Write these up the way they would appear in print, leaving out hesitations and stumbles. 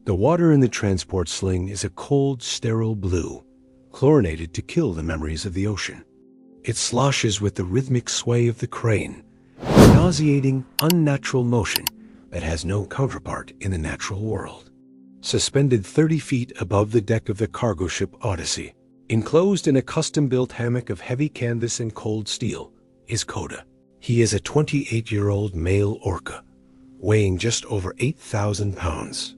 The water in the transport sling is a cold, sterile blue, chlorinated to kill the memories of the ocean. It sloshes with the rhythmic sway of the crane, a nauseating, unnatural motion that has no counterpart in the natural world. Suspended 30 feet above the deck of the cargo ship Odyssey, enclosed in a custom-built hammock of heavy canvas and cold steel, is Koda. He is a 28-year-old male orca, weighing just over 8,000 pounds.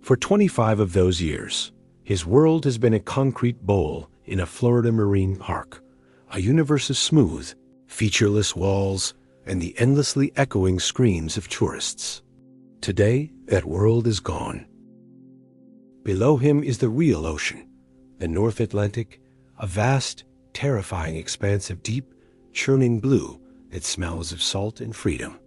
For 25 of those years, his world has been a concrete bowl in a Florida marine park, a universe of smooth, featureless walls and the endlessly echoing screams of tourists. Today, that world is gone. Below him is the real ocean, the North Atlantic, a vast, terrifying expanse of deep, churning blue that smells of salt and freedom.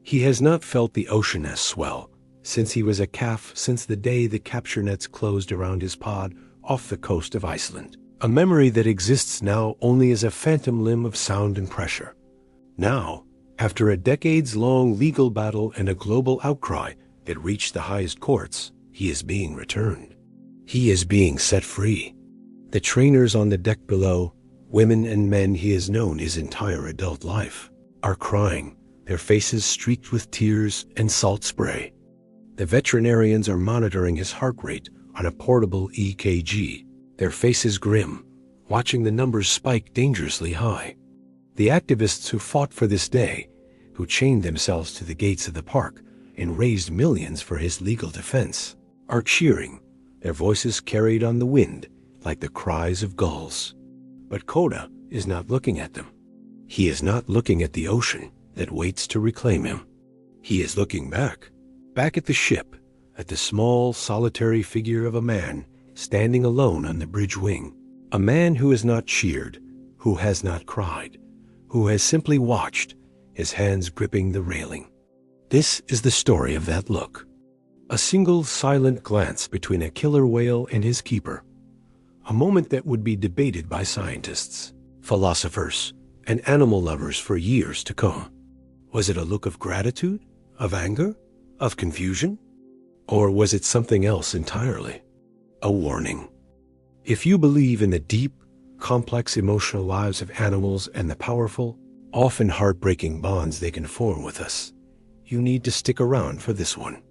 He has not felt the ocean as swell since he was a calf, since the day the capture nets closed around his pod off the coast of Iceland, a memory that exists now only as a phantom limb of sound and pressure. Now, after a decades-long legal battle and a global outcry that reached the highest courts, he is being returned. He is being set free. The trainers on the deck below, women and men he has known his entire adult life, are crying, their faces streaked with tears and salt spray. The veterinarians are monitoring his heart rate on a portable EKG, their faces grim, watching the numbers spike dangerously high. The activists who fought for this day, who chained themselves to the gates of the park and raised millions for his legal defense, are cheering, their voices carried on the wind like the cries of gulls. But Koda is not looking at them. He is not looking at the ocean that waits to reclaim him. He is looking back at the ship, at the small, solitary figure of a man standing alone on the bridge wing. A man who has not cheered, who has not cried, who has simply watched, his hands gripping the railing. This is the story of that look. A single silent glance between a killer whale and his keeper. A moment that would be debated by scientists, philosophers, and animal lovers for years to come. Was it a look of gratitude, of anger, of confusion? Or was it something else entirely? A warning. If you believe in the deep, complex emotional lives of animals and the powerful, often heartbreaking bonds they can form with us, you need to stick around for this one.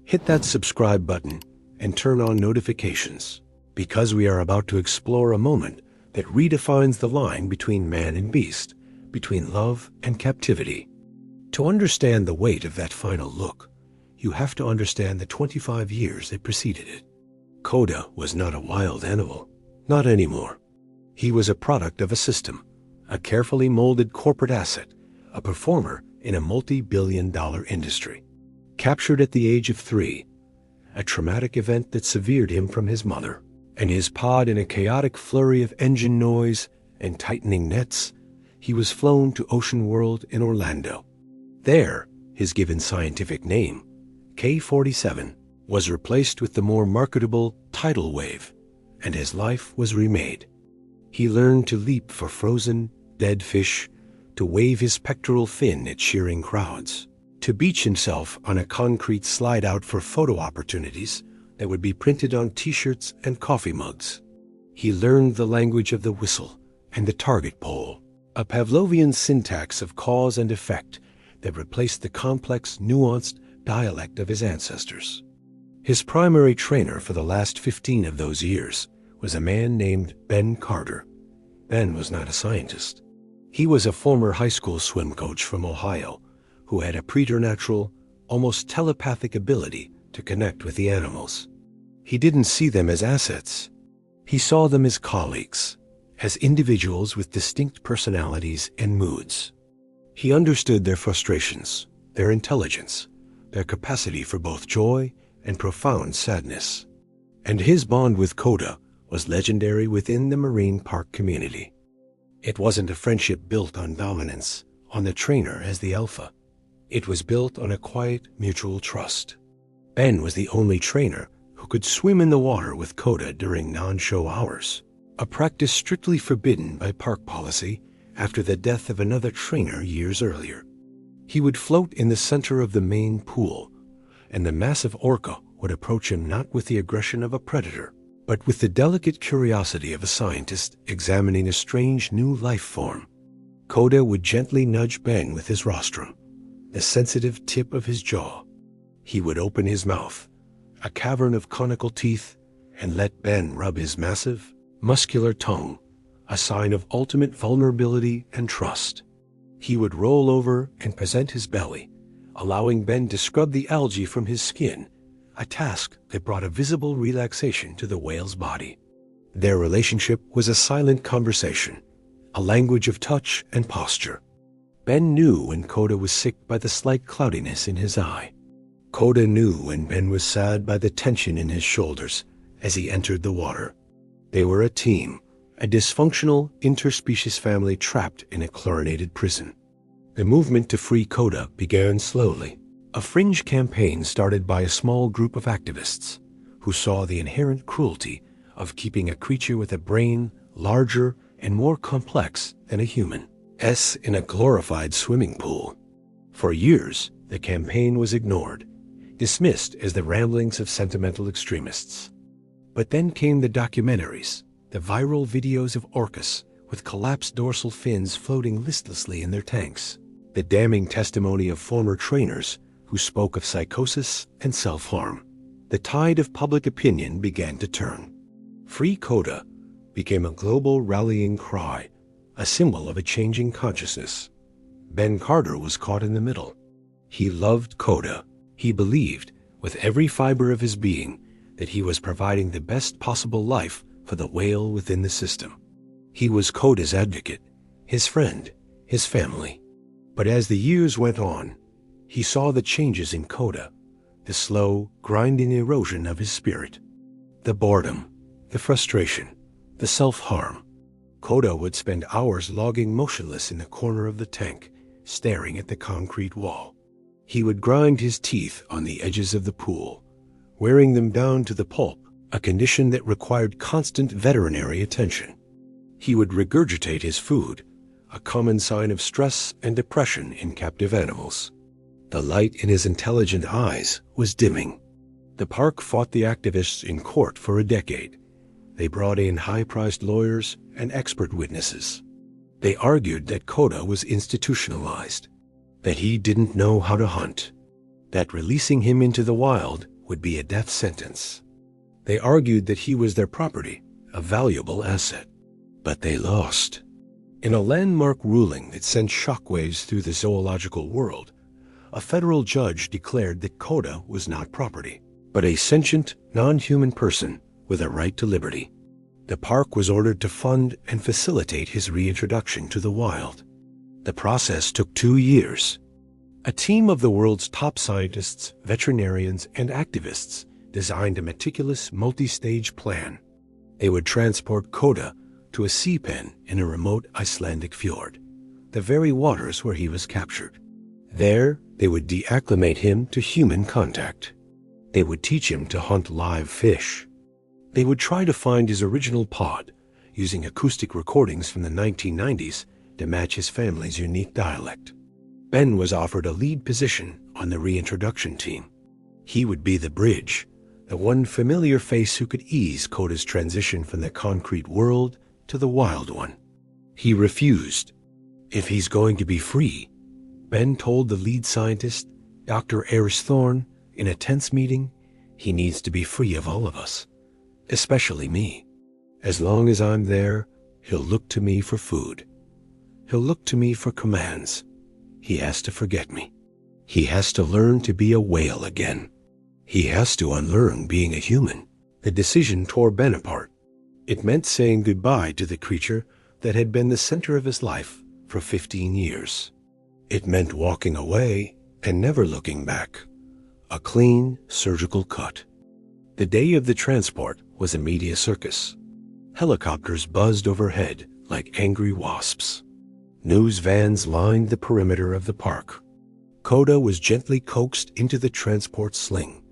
Hit that subscribe button and turn on notifications, because we are about to explore a moment that redefines the line between man and beast, between love and captivity. To understand the weight of that final look, you have to understand the 25 years that preceded it. Koda was not a wild animal, not anymore. He was a product of a system, a carefully molded corporate asset, a performer in a multi-billion-dollar industry. Captured at the age of 3, a traumatic event that severed him from his mother, and his pod in a chaotic flurry of engine noise and tightening nets, he was flown to Ocean World in Orlando. There, his given scientific name, K-47, was replaced with the more marketable tidal wave, and his life was remade. He learned to leap for frozen, dead fish, to wave his pectoral fin at cheering crowds, to beach himself on a concrete slide-out for photo opportunities that would be printed on t-shirts and coffee mugs. He learned the language of the whistle and the target pole, a Pavlovian syntax of cause and effect that replaced the complex, nuanced dialect of his ancestors. His primary trainer for the last 15 of those years was a man named Ben Carter. Ben was not a scientist. He was a former high school swim coach from Ohio who had a preternatural, almost telepathic ability to connect with the animals. He didn't see them as assets. He saw them as colleagues, as individuals with distinct personalities and moods. He understood their frustrations, their intelligence, their capacity for both joy and profound sadness. And his bond with Koda was legendary within the marine park community. It wasn't a friendship built on dominance, on the trainer as the alpha. It was built on a quiet, mutual trust. Ben was the only trainer who could swim in the water with Koda during non-show hours, a practice strictly forbidden by park policy after the death of another trainer years earlier. He would float in the center of the main pool, and the massive orca would approach him not with the aggression of a predator, but with the delicate curiosity of a scientist examining a strange new life form. Koda would gently nudge Ben with his rostrum, the sensitive tip of his jaw. He would open his mouth, a cavern of conical teeth, and let Ben rub his massive, muscular tongue, a sign of ultimate vulnerability and trust. He would roll over and present his belly, allowing Ben to scrub the algae from his skin, a task that brought a visible relaxation to the whale's body. Their relationship was a silent conversation, a language of touch and posture. Ben knew when Koda was sick by the slight cloudiness in his eye. Koda knew when Ben was sad by the tension in his shoulders as he entered the water. They were a team, a dysfunctional interspecies family trapped in a chlorinated prison. The movement to free Koda began slowly, a fringe campaign started by a small group of activists who saw the inherent cruelty of keeping a creature with a brain larger and more complex than a human in a glorified swimming pool. For years, the campaign was ignored, dismissed as the ramblings of sentimental extremists. But then came the documentaries, the viral videos of orcas with collapsed dorsal fins floating listlessly in their tanks, the damning testimony of former trainers who spoke of psychosis and self-harm. The tide of public opinion began to turn. Free Koda became a global rallying cry, a symbol of a changing consciousness. Ben Carter was caught in the middle. He loved Koda. He believed, with every fiber of his being, that he was providing the best possible life for the whale within the system. He was Koda's advocate, his friend, his family. But as the years went on, he saw the changes in Koda, the slow, grinding erosion of his spirit. The boredom, the frustration, the self-harm. Koda would spend hours logging motionless in the corner of the tank, staring at the concrete wall. He would grind his teeth on the edges of the pool, wearing them down to the pulp, a condition that required constant veterinary attention. He would regurgitate his food, a common sign of stress and depression in captive animals. The light in his intelligent eyes was dimming. The park fought the activists in court for a decade. They brought in high-priced lawyers and expert witnesses. They argued that Koda was institutionalized, that he didn't know how to hunt, that releasing him into the wild would be a death sentence. They argued that he was their property, a valuable asset. But they lost. In a landmark ruling that sent shockwaves through the zoological world, a federal judge declared that Koda was not property, but a sentient, non-human person with a right to liberty. The park was ordered to fund and facilitate his reintroduction to the wild. The process took 2 years. A team of the world's top scientists, veterinarians, and activists designed a meticulous multi-stage plan. They would transport Koda to a sea pen in a remote Icelandic fjord, the very waters where he was captured. There, they would deacclimate him to human contact. They would teach him to hunt live fish. They would try to find his original pod, using acoustic recordings from the 1990s to match his family's unique dialect. Ben was offered a lead position on the reintroduction team. He would be the bridge, the one familiar face who could ease Koda's transition from the concrete world to the wild one. He refused. If he's going to be free, Ben told the lead scientist, Dr. Eris Thorne, in a tense meeting, he needs to be free of all of us, especially me. As long as I'm there, he'll look to me for food. He'll look to me for commands. He has to forget me. He has to learn to be a whale again. He has to unlearn being a human. The decision tore Ben apart. It meant saying goodbye to the creature that had been the center of his life for 15 years. It meant walking away and never looking back. A clean, surgical cut. The day of the transport was a media circus. Helicopters buzzed overhead like angry wasps. News vans lined the perimeter of the park. Koda was gently coaxed into the transport sling,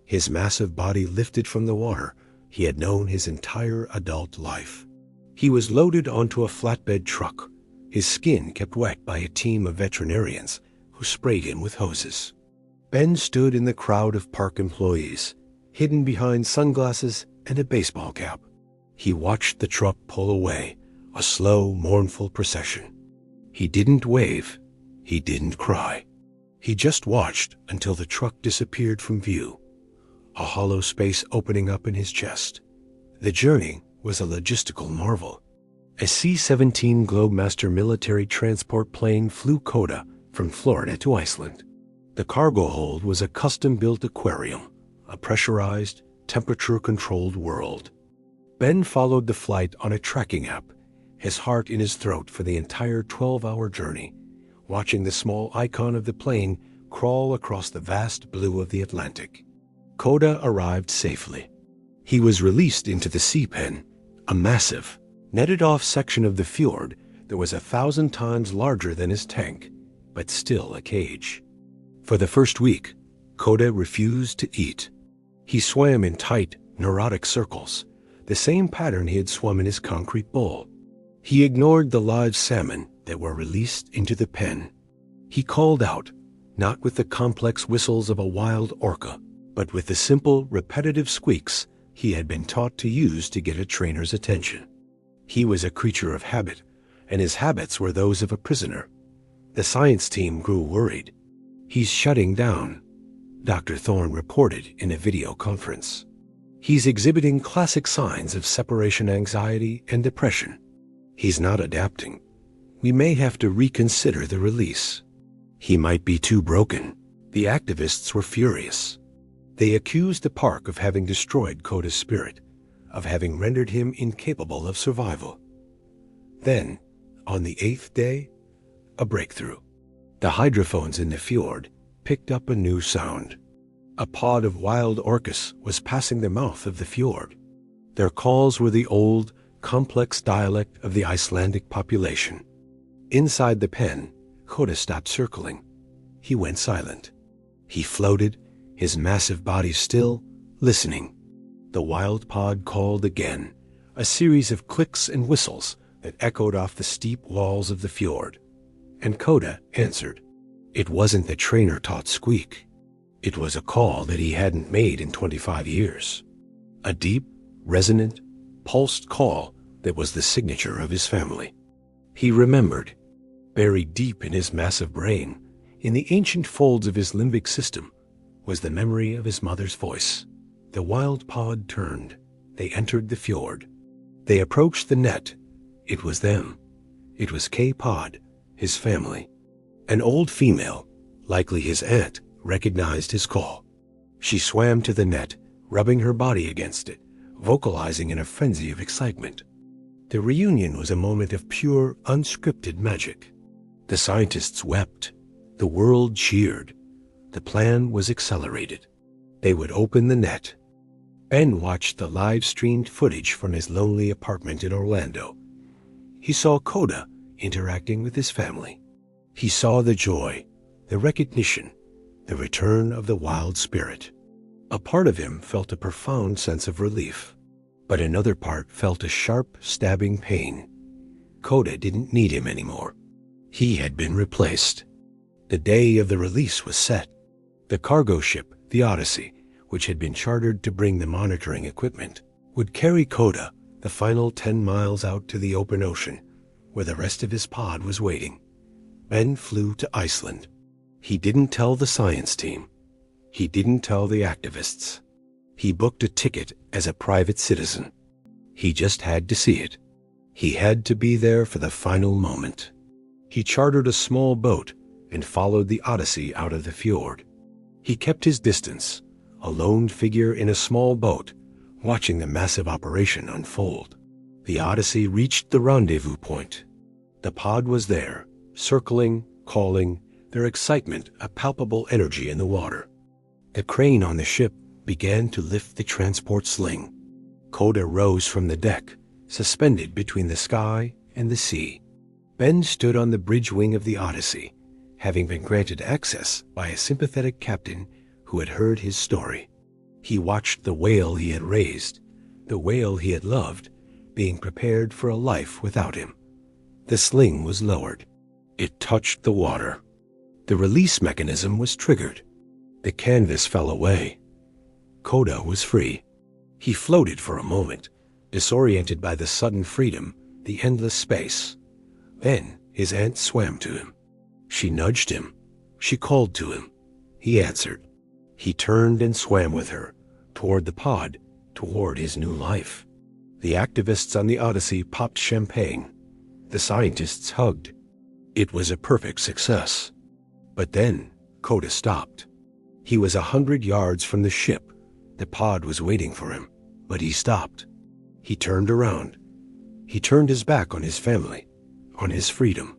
his massive body lifted from the water he had known his entire adult life. He was loaded onto a flatbed truck, his skin kept wet by a team of veterinarians who sprayed him with hoses. Ben stood in the crowd of park employees, hidden behind sunglasses and a baseball cap. He watched the truck pull away, a slow, mournful procession. He didn't wave. He didn't cry. He just watched until the truck disappeared from view, a hollow space opening up in his chest. The journey was a logistical marvel. A C-17 Globemaster military transport plane flew Koda from Florida to Iceland. The cargo hold was a custom-built aquarium, a pressurized, temperature-controlled world. Ben followed the flight on a tracking app, his heart in his throat for the entire 12-hour journey, watching the small icon of the plane crawl across the vast blue of the Atlantic. Koda arrived safely. He was released into the sea pen, a massive, netted-off section of the fjord that was 1,000 times larger than his tank, but still a cage. For the first week, Koda refused to eat. He swam in tight, neurotic circles, the same pattern he had swum in his concrete bowl. He ignored the live salmon that were released into the pen. He called out, not with the complex whistles of a wild orca, but with the simple, repetitive squeaks he had been taught to use to get a trainer's attention. He was a creature of habit, and his habits were those of a prisoner. The science team grew worried. "He's shutting down," Dr. Thorne reported in a video conference. "He's exhibiting classic signs of separation anxiety and depression. He's not adapting. We may have to reconsider the release. He might be too broken." The activists were furious. They accused the park of having destroyed Koda's spirit, of having rendered him incapable of survival. Then, on the 8th day, a breakthrough. The hydrophones in the fjord picked up a new sound. A pod of wild orcas was passing the mouth of the fjord. Their calls were the old, complex dialect of the Icelandic population. Inside the pen, Koda stopped circling. He went silent. He floated, his massive body still, listening. The wild pod called again, a series of clicks and whistles that echoed off the steep walls of the fjord. And Koda answered. It wasn't the trainer-taught squeak. It was a call that he hadn't made in 25 years. A deep, resonant, pulsed call that was the signature of his family. He remembered, buried deep in his massive brain, in the ancient folds of his limbic system, was the memory of his mother's voice. The wild pod turned. They entered the fjord. They approached the net. It was them. It was K-Pod, his family. An old female, likely his aunt, recognized his call. She swam to the net, rubbing her body against it, vocalizing in a frenzy of excitement. The reunion was a moment of pure, unscripted magic. The scientists wept. The world cheered. The plan was accelerated. They would open the net. Ben watched the live-streamed footage from his lonely apartment in Orlando. He saw Koda interacting with his family. He saw the joy, the recognition, the return of the wild spirit. A part of him felt a profound sense of relief, but another part felt a sharp, stabbing pain. Koda didn't need him anymore. He had been replaced. The day of the release was set. The cargo ship, the Odyssey, which had been chartered to bring the monitoring equipment, would carry Koda the final 10 miles out to the open ocean, where the rest of his pod was waiting. Ben flew to Iceland. He didn't tell the science team. He didn't tell the activists. He booked a ticket as a private citizen. He just had to see it. He had to be there for the final moment. He chartered a small boat and followed the Odyssey out of the fjord. He kept his distance, a lone figure in a small boat, watching the massive operation unfold. The Odyssey reached the rendezvous point. The pod was there, circling, calling, their excitement a palpable energy in the water. The crane on the ship began to lift the transport sling. Koda rose from the deck, suspended between the sky and the sea. Ben stood on the bridge wing of the Odyssey, having been granted access by a sympathetic captain who had heard his story. He watched the whale he had raised, the whale he had loved, being prepared for a life without him. The sling was lowered. It touched the water. The release mechanism was triggered. The canvas fell away. Koda was free. He floated for a moment, disoriented by the sudden freedom, the endless space. Then his aunt swam to him. She nudged him. She called to him. He answered. He turned and swam with her, toward the pod, toward his new life. The activists on the Odyssey popped champagne. The scientists hugged. It was a perfect success. But then Koda stopped. He was 100 yards from the ship. The pod was waiting for him, but he stopped. He turned around. He turned his back on his family, on his freedom.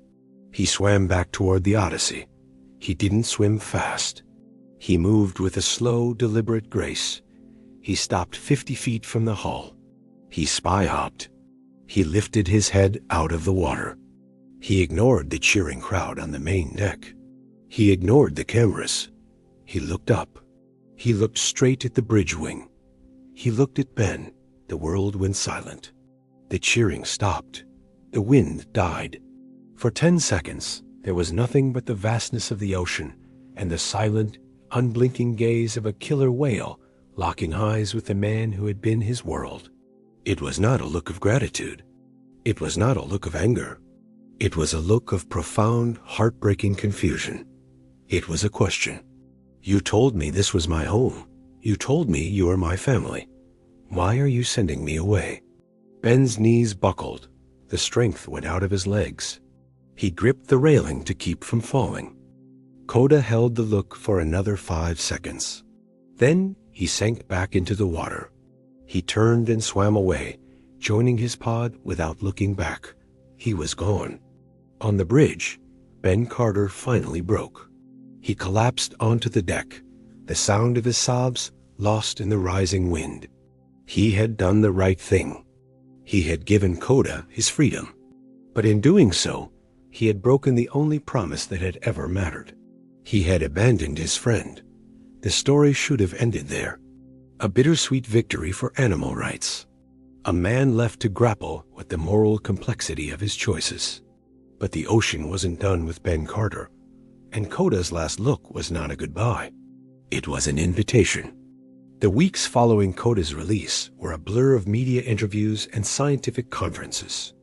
He swam back toward the Odyssey. He didn't swim fast. He moved with a slow, deliberate grace. He stopped 50 feet from the hull. He spy-hopped. He lifted his head out of the water. He ignored the cheering crowd on the main deck. He ignored the cameras. He looked up. He looked straight at the bridge wing. He looked at Ben. The world went silent. The cheering stopped. The wind died. For 10 seconds, there was nothing but the vastness of the ocean and the silent, unblinking gaze of a killer whale locking eyes with the man who had been his world. It was not a look of gratitude. It was not a look of anger. It was a look of profound, heartbreaking confusion. It was a question. You told me this was my home. You told me you were my family. Why are you sending me away? Ben's knees buckled. The strength went out of his legs. He gripped the railing to keep from falling. Koda held the look for another 5 seconds. Then he sank back into the water. He turned and swam away, joining his pod without looking back. He was gone. On the bridge, Ben Carter finally broke. He collapsed onto the deck, the sound of his sobs lost in the rising wind. He had done the right thing. He had given Koda his freedom. But in doing so, he had broken the only promise that had ever mattered. He had abandoned his friend. The story should have ended there. A bittersweet victory for animal rights. A man left to grapple with the moral complexity of his choices. But the ocean wasn't done with Ben Carter, and Koda's last look was not a goodbye. It was an invitation. The weeks following Koda's release were a blur of media interviews and scientific conferences.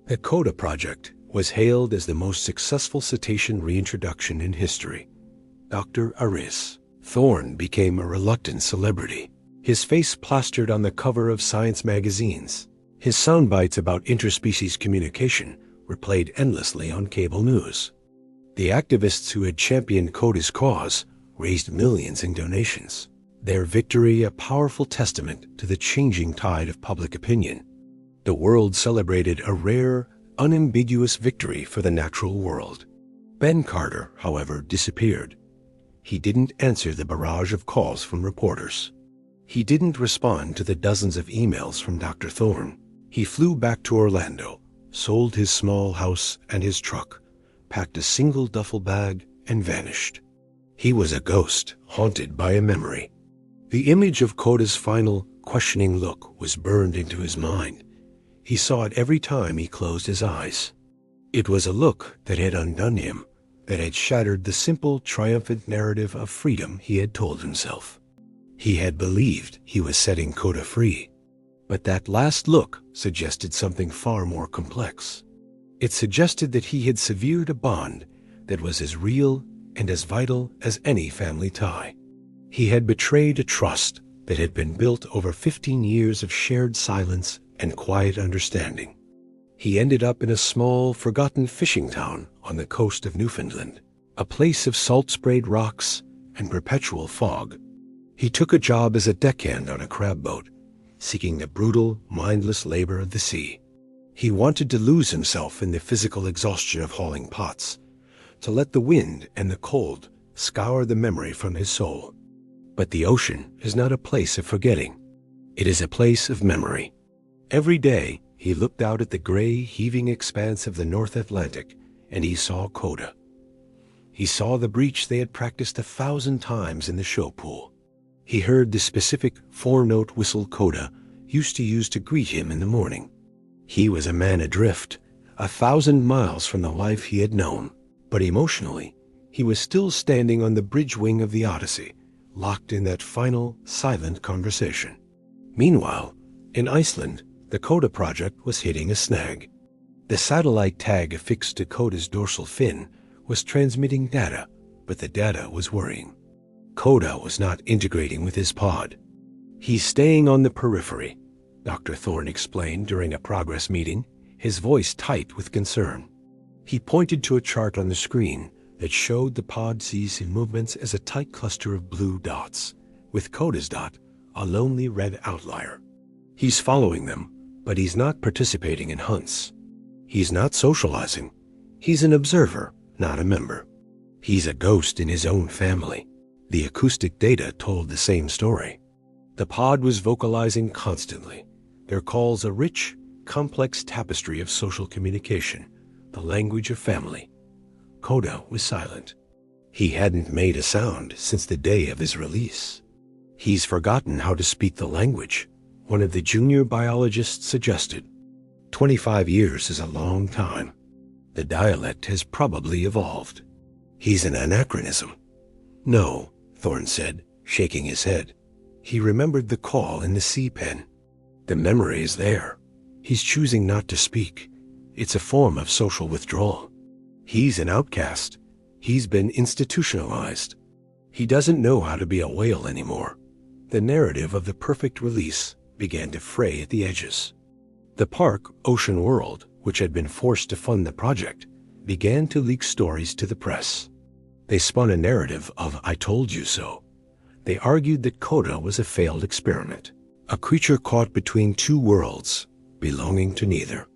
The Koda project was hailed as the most successful cetacean reintroduction in history. Dr. Aris Thorne became a reluctant celebrity, his face plastered on the cover of science magazines. His sound bites about interspecies communication were played endlessly on cable news. The activists who had championed Koda's cause raised millions in donations, their victory a powerful testament to the changing tide of public opinion. The world celebrated a rare, unambiguous victory for the natural world. Ben Carter, however, disappeared. He didn't answer the barrage of calls from reporters. He didn't respond to the dozens of emails from Dr. Thorne. He flew back to Orlando, sold his small house and his truck, packed a single duffel bag, and vanished. He was a ghost, haunted by a memory. The image of Koda's final, questioning look was burned into his mind. He saw it every time he closed his eyes. It was a look that had undone him, that had shattered the simple, triumphant narrative of freedom he had told himself. He had believed he was setting Koda free. But that last look suggested something far more complex. It suggested that he had severed a bond that was as real and as vital as any family tie. He had betrayed a trust that had been built over 15 years of shared silence and quiet understanding. He ended up in a small, forgotten fishing town on the coast of Newfoundland, a place of salt-sprayed rocks and perpetual fog. He took a job as a deckhand on a crab boat, seeking the brutal, mindless labor of the sea. He wanted to lose himself in the physical exhaustion of hauling pots, to let the wind and the cold scour the memory from his soul. But the ocean is not a place of forgetting. It is a place of memory. Every day, he looked out at the gray, heaving expanse of the North Atlantic, and he saw Koda. He saw the breach they had practiced 1,000 times in the show pool. He heard the specific 4-note whistle Koda used to use to greet him in the morning. He was a man adrift, 1,000 miles from the life he had known. But emotionally, he was still standing on the bridge wing of the Odyssey, locked in that final, silent conversation. Meanwhile, in Iceland, the Koda project was hitting a snag. The satellite tag affixed to Koda's dorsal fin was transmitting data, but the data was worrying. Koda was not integrating with his pod. "He's staying on the periphery," Dr. Thorne explained during a progress meeting, his voice tight with concern. He pointed to a chart on the screen that showed the pod sees movements as a tight cluster of blue dots, with Koda's dot a lonely red outlier. "He's following them, but he's not participating in hunts. He's not socializing. He's an observer, not a member. He's a ghost in his own family." The acoustic data told the same story. The pod was vocalizing constantly, their calls a rich, complex tapestry of social communication, the language of family. Koda was silent. He hadn't made a sound since the day of his release. "He's forgotten how to speak the language," one of the junior biologists suggested. 25 years is a long time. The dialect has probably evolved. "He's an anachronism." "No," Thorne said, shaking his head. He remembered the call in the sea pen. The memory is there. He's choosing not to speak. It's a form of social withdrawal. He's an outcast. He's been institutionalized. He doesn't know how to be a whale anymore. The narrative of the perfect release began to fray at the edges. The park, Ocean World, which had been forced to fund the project, began to leak stories to the press. They spun a narrative of "I told you so." They argued that Koda was a failed experiment, a creature caught between two worlds, belonging to neither.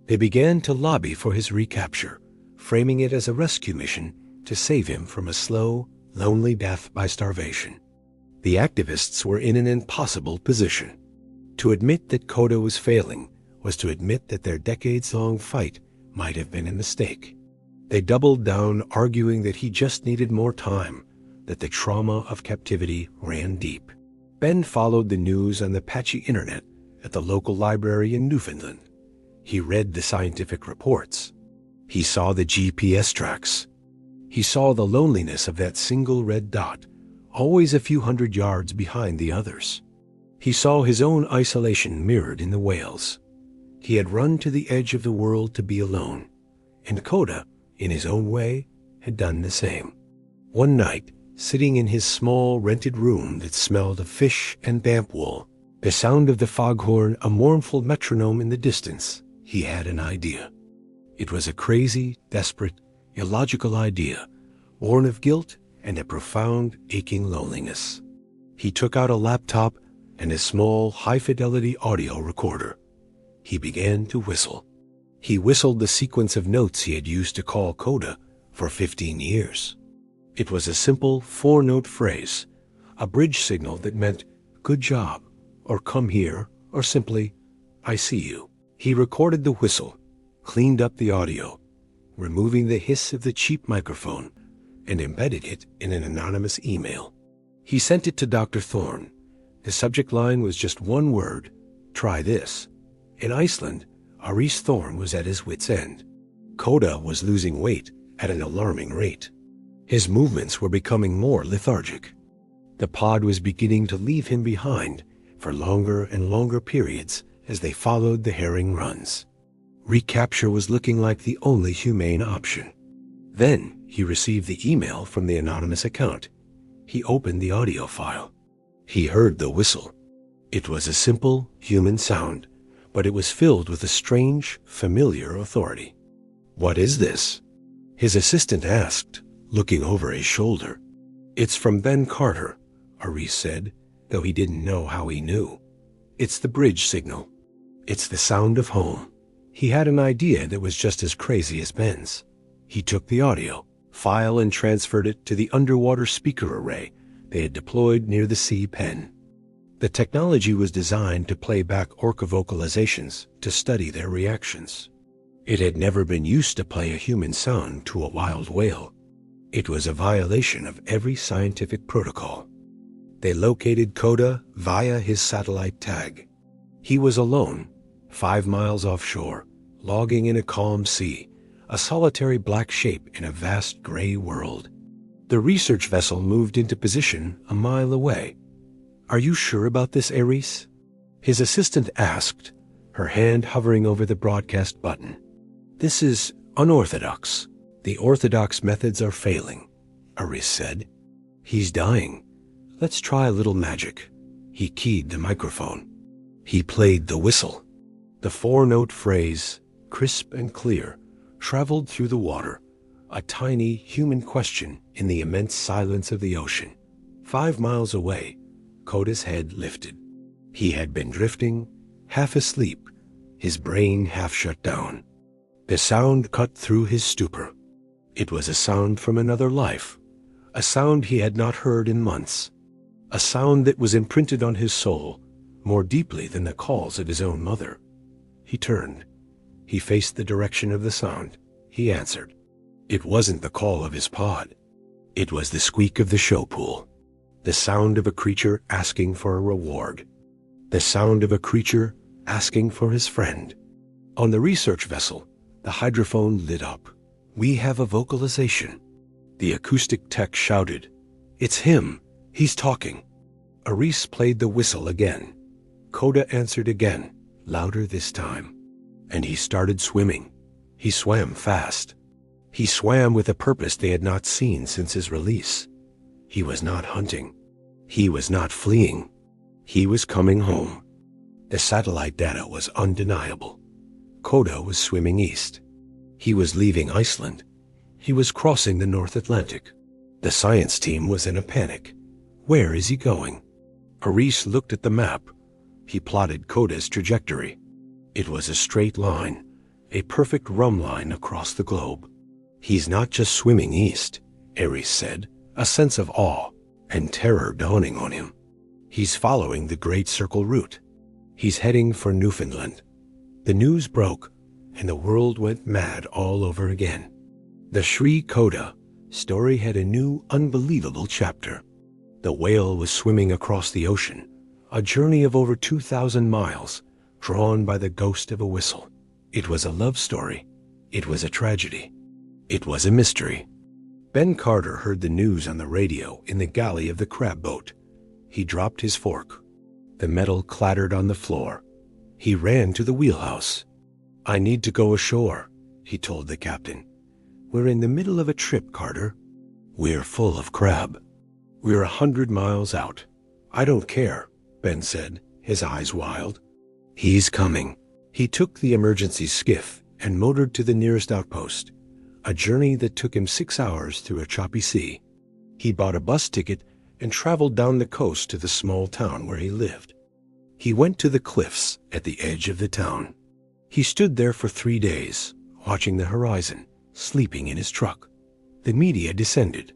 They began to lobby for his recapture, framing it as a rescue mission to save him from a slow, lonely death by starvation. The activists were in an impossible position. To admit that Koda was failing was to admit that their decades-long fight might have been a mistake. They doubled down, arguing that he just needed more time, that the trauma of captivity ran deep. Ben followed the news on the patchy internet at the local library in Newfoundland. He read the scientific reports. He saw the GPS tracks. He saw the loneliness of that single red dot, always a few hundred yards behind the others. He saw his own isolation mirrored in the whales. He had run to the edge of the world to be alone, and Koda, in his own way, had done the same. One night, sitting in his small rented room that smelled of fish and damp wool, the sound of the foghorn a mournful metronome in the distance, he had an idea. It was a crazy, desperate, illogical idea, born of guilt and a profound, aching loneliness. He took out a laptop and a small, high-fidelity audio recorder. He began to whistle. He whistled the sequence of notes he had used to call Koda for 15 years. It was a simple 4-note phrase, a bridge signal that meant, "Good job," or "Come here," or simply, "I see you." He recorded the whistle, cleaned up the audio, removing the hiss of the cheap microphone, and embedded it in an anonymous email. He sent it to Dr. Thorne. The subject line was just one word: "Try this." In Iceland, Arice Thorne was at his wit's end. Koda was losing weight at an alarming rate. His movements were becoming more lethargic. The pod was beginning to leave him behind for longer and longer periods as they followed the herring runs. Recapture was looking like the only humane option. Then he received the email from the anonymous account. He opened the audio file. He heard the whistle. It was a simple human sound, but it was filled with a strange, familiar authority. "What is this?" his assistant asked, looking over his shoulder. "It's from Ben Carter," Arice said, though he didn't know how he knew. "It's the bridge signal. It's the sound of home." He had an idea that was just as crazy as Ben's. He took the audio file and transferred it to the underwater speaker array they had deployed near the sea pen. The technology was designed to play back orca vocalizations to study their reactions. It had never been used to play a human sound to a wild whale. It was a violation of every scientific protocol. They located Koda via his satellite tag. He was alone, 5 miles offshore, logging in a calm sea, a solitary black shape in a vast gray world. The research vessel moved into position a mile away. "Are you sure about this, Ares?" his assistant asked, her hand hovering over the broadcast button. "This is unorthodox. The orthodox methods are failing," Ares said. "He's dying. Let's try a little magic." He keyed the microphone. He played the whistle. The four-note phrase, crisp and clear, traveled through the water, a tiny human question in the immense silence of the ocean. 5 miles away, Koda's head lifted. He had been drifting, half asleep, his brain half shut down. The sound cut through his stupor. It was a sound from another life, a sound he had not heard in months, a sound that was imprinted on his soul more deeply than the calls of his own mother. He turned. He faced the direction of the sound. He answered. It wasn't the call of his pod. It was the squeak of the show pool, the sound of a creature asking for a reward, the sound of a creature asking for his friend. On the research vessel, the hydrophone lit up. "We have a vocalization." The acoustic tech shouted, "It's him. He's talking." Ares played the whistle again. Koda answered again, louder this time. And he started swimming. He swam fast. He swam with a purpose they had not seen since his release. He was not hunting. He was not fleeing. He was coming home. The satellite data was undeniable. Koda was swimming east. He was leaving Iceland. He was crossing the North Atlantic. The science team was in a panic. Where is he going? Ares looked at the map. He plotted Koda's trajectory. It was a straight line, a perfect rum line across the globe. He's not just swimming east, Ares said, a sense of awe and terror dawning on him. He's following the Great Circle route. He's heading for Newfoundland. The news broke, and the world went mad all over again. The Sri Koda story had a new, unbelievable chapter. The whale was swimming across the ocean, a journey of over 2,000 miles, drawn by the ghost of a whistle. It was a love story. It was a tragedy. It was a mystery. Ben Carter heard the news on the radio in the galley of the crab boat. He dropped his fork. The metal clattered on the floor. He ran to the wheelhouse. "I need to go ashore," he told the captain. "We're in the middle of a trip, Carter. We're full of crab. We're 100 miles out." "I don't care," Ben said, his eyes wild. "He's coming." He took the emergency skiff and motored to the nearest outpost, a journey that took him 6 hours through a choppy sea. He bought a bus ticket and traveled down the coast to the small town where he lived. He went to the cliffs at the edge of the town. He stood there for 3 days, watching the horizon, sleeping in his truck. The media descended,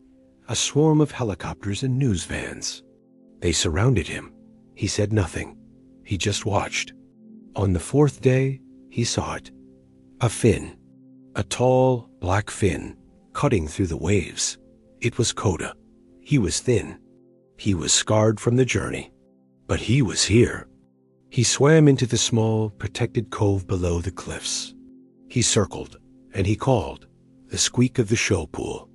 a swarm of helicopters and news vans. They surrounded him. He said nothing. He just watched. On the 4th day, he saw it. A fin. A tall, black fin, cutting through the waves. It was Koda. He was thin. He was scarred from the journey. But he was here. He swam into the small, protected cove below the cliffs. He circled, and he called, the squeak of the show pool,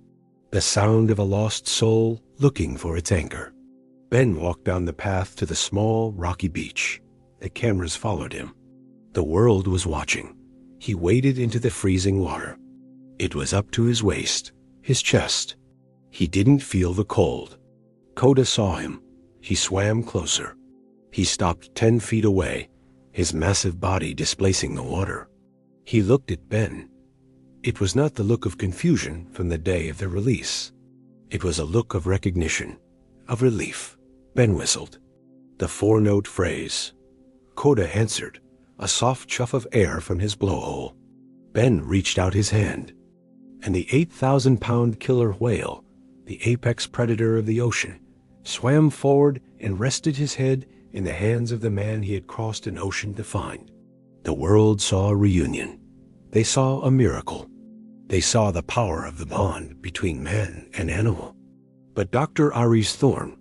the sound of a lost soul looking for its anchor. Ben walked down the path to the small, rocky beach. The cameras followed him. The world was watching. He waded into the freezing water. It was up to his waist, his chest. He didn't feel the cold. Koda saw him. He swam closer. He stopped 10 feet away, his massive body displacing the water. He looked at Ben. It was not the look of confusion from the day of the release. It was a look of recognition, of relief. Ben whistled. The 4-note phrase. Koda answered, a soft chuff of air from his blowhole. Ben reached out his hand, and the 8,000-pound killer whale, the apex predator of the ocean, swam forward and rested his head in the hands of the man he had crossed an ocean to find. The world saw a reunion. They saw a miracle. They saw the power of the bond between man and animal. But Dr. Ares Thorne,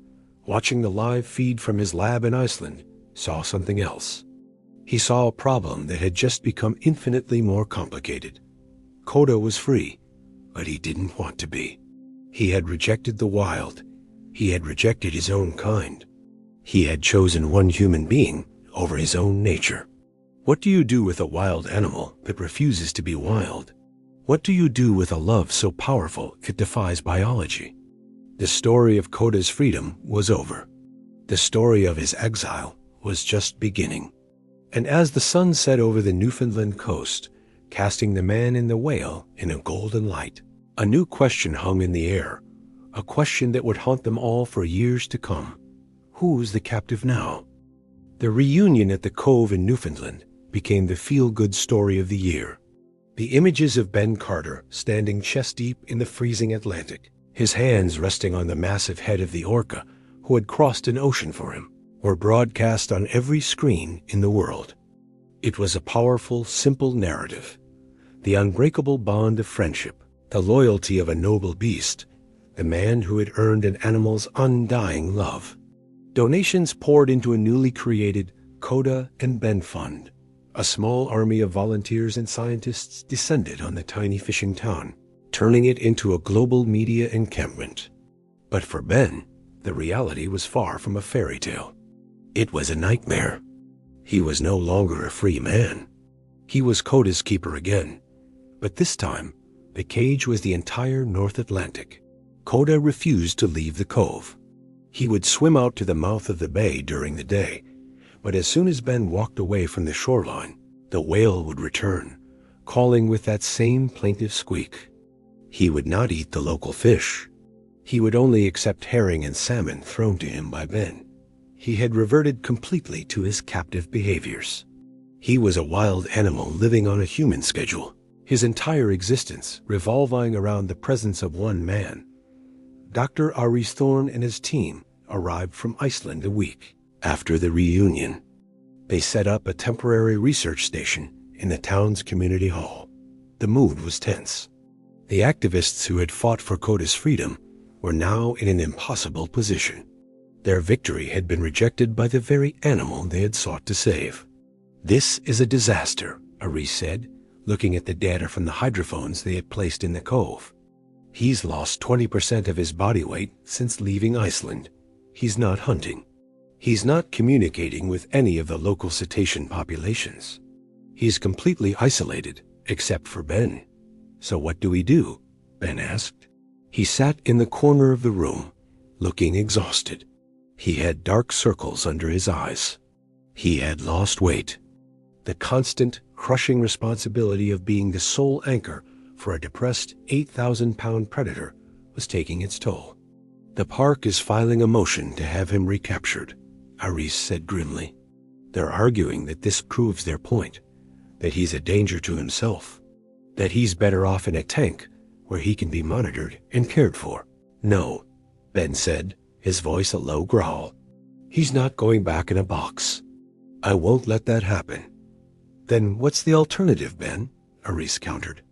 watching the live feed from his lab in Iceland, saw something else. He saw a problem that had just become infinitely more complicated. Koda was free, but he didn't want to be. He had rejected the wild. He had rejected his own kind. He had chosen one human being over his own nature. What do you do with a wild animal that refuses to be wild? What do you do with a love so powerful it defies biology? The story of Koda's freedom was over. The story of his exile was just beginning. And as the sun set over the Newfoundland coast, casting the man in the whale in a golden light, a new question hung in the air, a question that would haunt them all for years to come. Who's the captive now? The reunion at the cove in Newfoundland became the feel-good story of the year. The images of Ben Carter standing chest-deep in the freezing Atlantic, his hands resting on the massive head of the Orca who had crossed an ocean for him, were broadcast on every screen in the world. It was a powerful, simple narrative. The unbreakable bond of friendship, the loyalty of a noble beast, the man who had earned an animal's undying love. Donations poured into a newly created Koda and Ben Fund. A small army of volunteers and scientists descended on the tiny fishing town, turning it into a global media encampment. But for Ben, the reality was far from a fairy tale. It was a nightmare. He was no longer a free man. He was Koda's keeper again. But this time, the cage was the entire North Atlantic. Koda refused to leave the cove. He would swim out to the mouth of the bay during the day, but as soon as Ben walked away from the shoreline, the whale would return, calling with that same plaintive squeak. He would not eat the local fish. He would only accept herring and salmon thrown to him by Ben. He had reverted completely to his captive behaviors. He was a wild animal living on a human schedule, his entire existence revolving around the presence of one man. Dr. Aris Thorne and his team arrived from Iceland a week after the reunion. They set up a temporary research station in the town's community hall. The mood was tense. The activists who had fought for Koda's freedom were now in an impossible position. Their victory had been rejected by the very animal they had sought to save. "This is a disaster," Aris said, looking at the data from the hydrophones they had placed in the cove. "He's lost 20% of his body weight since leaving Iceland. He's not hunting. He's not communicating with any of the local cetacean populations. He's completely isolated, except for Ben. So what do we do?" Ben asked. He sat in the corner of the room, looking exhausted. He had dark circles under his eyes. He had lost weight. The constant, crushing responsibility of being the sole anchor for a depressed 8,000-pound predator was taking its toll. "The park is filing a motion to have him recaptured," Aris said grimly. "They're arguing that this proves their point, that he's a danger to himself, that he's better off in a tank where he can be monitored and cared for." "No," Ben said, his voice a low growl. "He's not going back in a box. I won't let that happen." "Then what's the alternative, Ben?" Aris countered.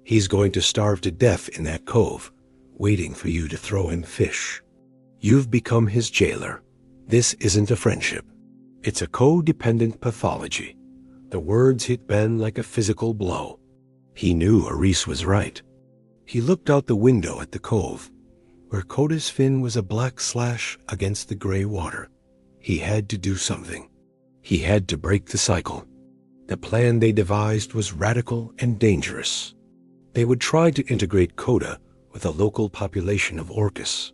"He's going to starve to death in that cove, waiting for you to throw him fish. You've become his jailer. This isn't a friendship. It's a codependent pathology." The words hit Ben like a physical blow. He knew Aris was right. He looked out the window at the cove, where Koda's fin was a black slash against the gray water. He had to do something. He had to break the cycle. The plan they devised was radical and dangerous. They would try to integrate Koda with a local population of orcas.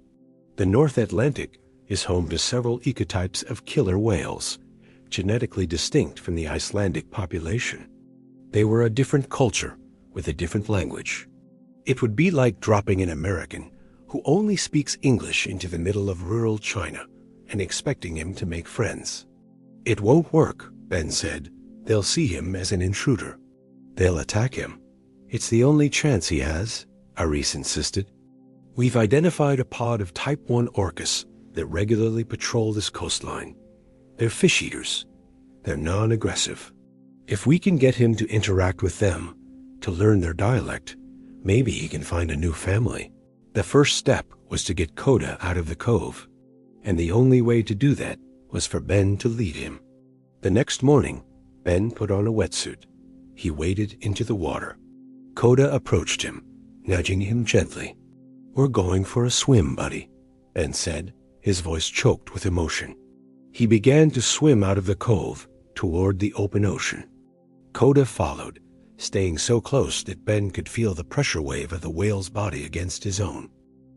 The North Atlantic is home to several ecotypes of killer whales, genetically distinct from the Icelandic population. They were a different culture with a different language. It would be like dropping an American who only speaks English into the middle of rural China and expecting him to make friends. "It won't work," Ben said. "They'll see him as an intruder. They'll attack him. It's the only chance he has," Aris insisted. "We've identified a pod of Type 1 orcas that regularly patrol this coastline. They're fish eaters. They're non-aggressive. If we can get him to interact with them, to learn their dialect, maybe he can find a new family." The first step was to get Koda out of the cove, and the only way to do that was for Ben to lead him. The next morning, Ben put on a wetsuit. He waded into the water. Koda approached him, nudging him gently. "We're going for a swim, buddy," Ben said, his voice choked with emotion. He began to swim out of the cove toward the open ocean. Koda followed, staying so close that Ben could feel the pressure wave of the whale's body against his own.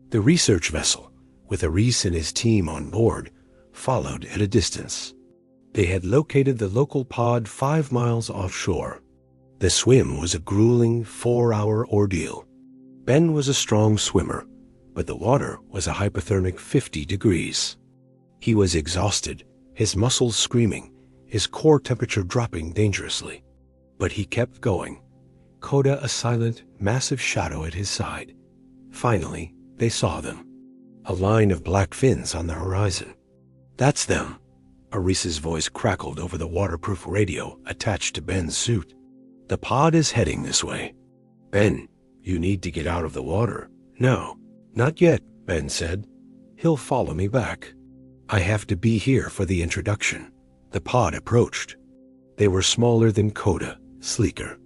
The research vessel, with Reese and his team on board, followed at a distance. They had located the local pod 5 miles offshore. The swim was a grueling 4-hour ordeal. Ben was a strong swimmer, but the water was a hypothermic 50 degrees. He was exhausted, his muscles screaming, his core temperature dropping dangerously. But he kept going, Koda a silent, massive shadow at his side. Finally, they saw them. A line of black fins on the horizon. "That's them," Arise's voice crackled over the waterproof radio attached to Ben's suit. "The pod is heading this way. Ben, you need to get out of the water." "No, not yet," Ben said. "He'll follow me back. I have to be here for the introduction." The pod approached. They were smaller than Koda, sleeker.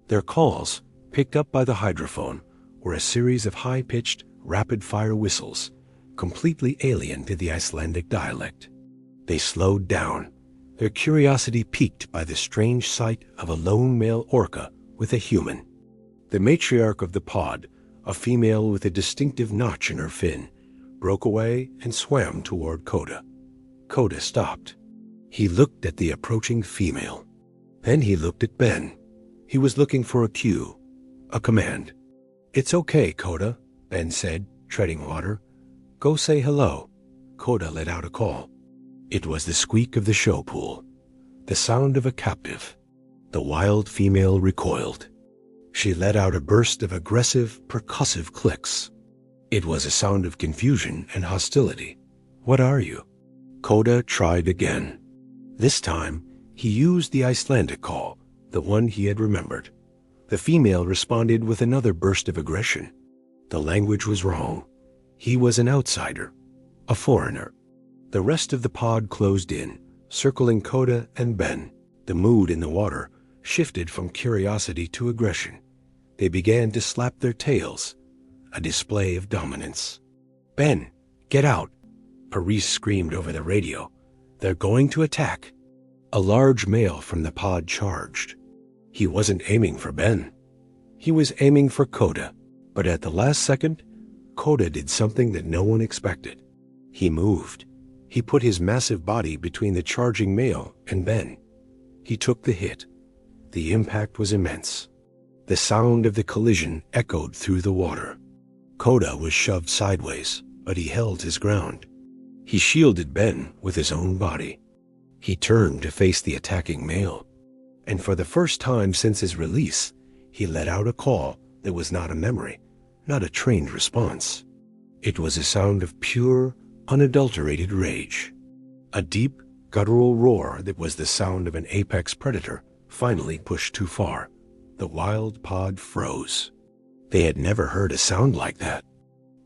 Their calls, picked up by the hydrophone, were a series of high-pitched, rapid-fire whistles, completely alien to the Icelandic dialect. They slowed down, their curiosity piqued by the strange sight of a lone male orca with a human. The matriarch of the pod, a female with a distinctive notch in her fin, broke away and swam toward Koda. Koda stopped. He looked at the approaching female. Then he looked at Ben. He was looking for a cue, a command. "It's okay, Koda," Ben said, treading water. "Go say hello." Koda let out a call. It was the squeak of the show pool, the sound of a captive. The wild female recoiled. She let out a burst of aggressive, percussive clicks. It was a sound of confusion and hostility. "What are you?" Koda tried again. This time, he used the Icelandic call, the one he had remembered. The female responded with another burst of aggression. The language was wrong. He was an outsider, a foreigner. The rest of the pod closed in, circling Koda and Ben. The mood in the water shifted from curiosity to aggression. They began to slap their tails, a display of dominance. "Ben, get out!" Paris screamed over the radio. "They're going to attack." A large male from the pod charged. He wasn't aiming for Ben. He was aiming for Koda, but at the last second, Koda did something that no one expected. He moved. He put his massive body between the charging male and Ben. He took the hit. The impact was immense. The sound of the collision echoed through the water. Koda was shoved sideways, but he held his ground. He shielded Ben with his own body. He turned to face the attacking male, and for the first time since his release, he let out a call that was not a memory, not a trained response. It was a sound of pure, unadulterated rage. A deep, guttural roar that was the sound of an apex predator finally pushed too far. The wild pod froze. They had never heard a sound like that.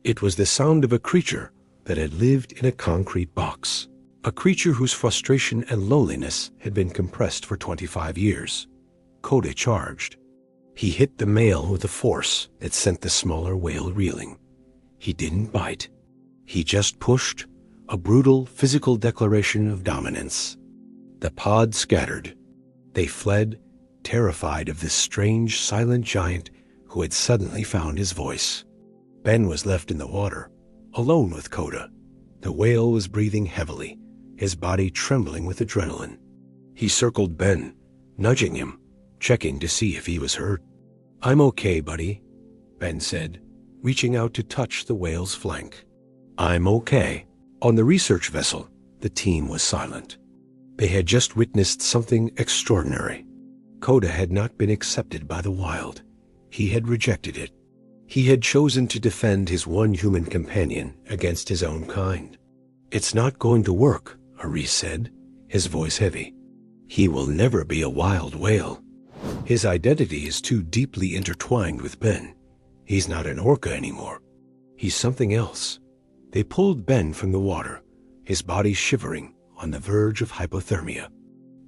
It was the sound of a creature that had lived in a concrete box. A creature whose frustration and loneliness had been compressed for 25 years. Koda charged. He hit the male with a force that sent the smaller whale reeling. He didn't bite. He just pushed, a brutal physical declaration of dominance. The pod scattered. They fled, terrified of this strange, silent giant who had suddenly found his voice. Ben was left in the water, alone with Koda. The whale was breathing heavily, his body trembling with adrenaline. He circled Ben, nudging him, checking to see if he was hurt. "I'm okay, buddy," Ben said, reaching out to touch the whale's flank. "I'm okay." On the research vessel, the team was silent. They had just witnessed something extraordinary. Koda had not been accepted by the wild. He had rejected it. He had chosen to defend his one human companion against his own kind. "It's not going to work," Aris said, his voice heavy. "He will never be a wild whale. His identity is too deeply intertwined with Ben. He's not an orca anymore. He's something else." They pulled Ben from the water, his body shivering on the verge of hypothermia.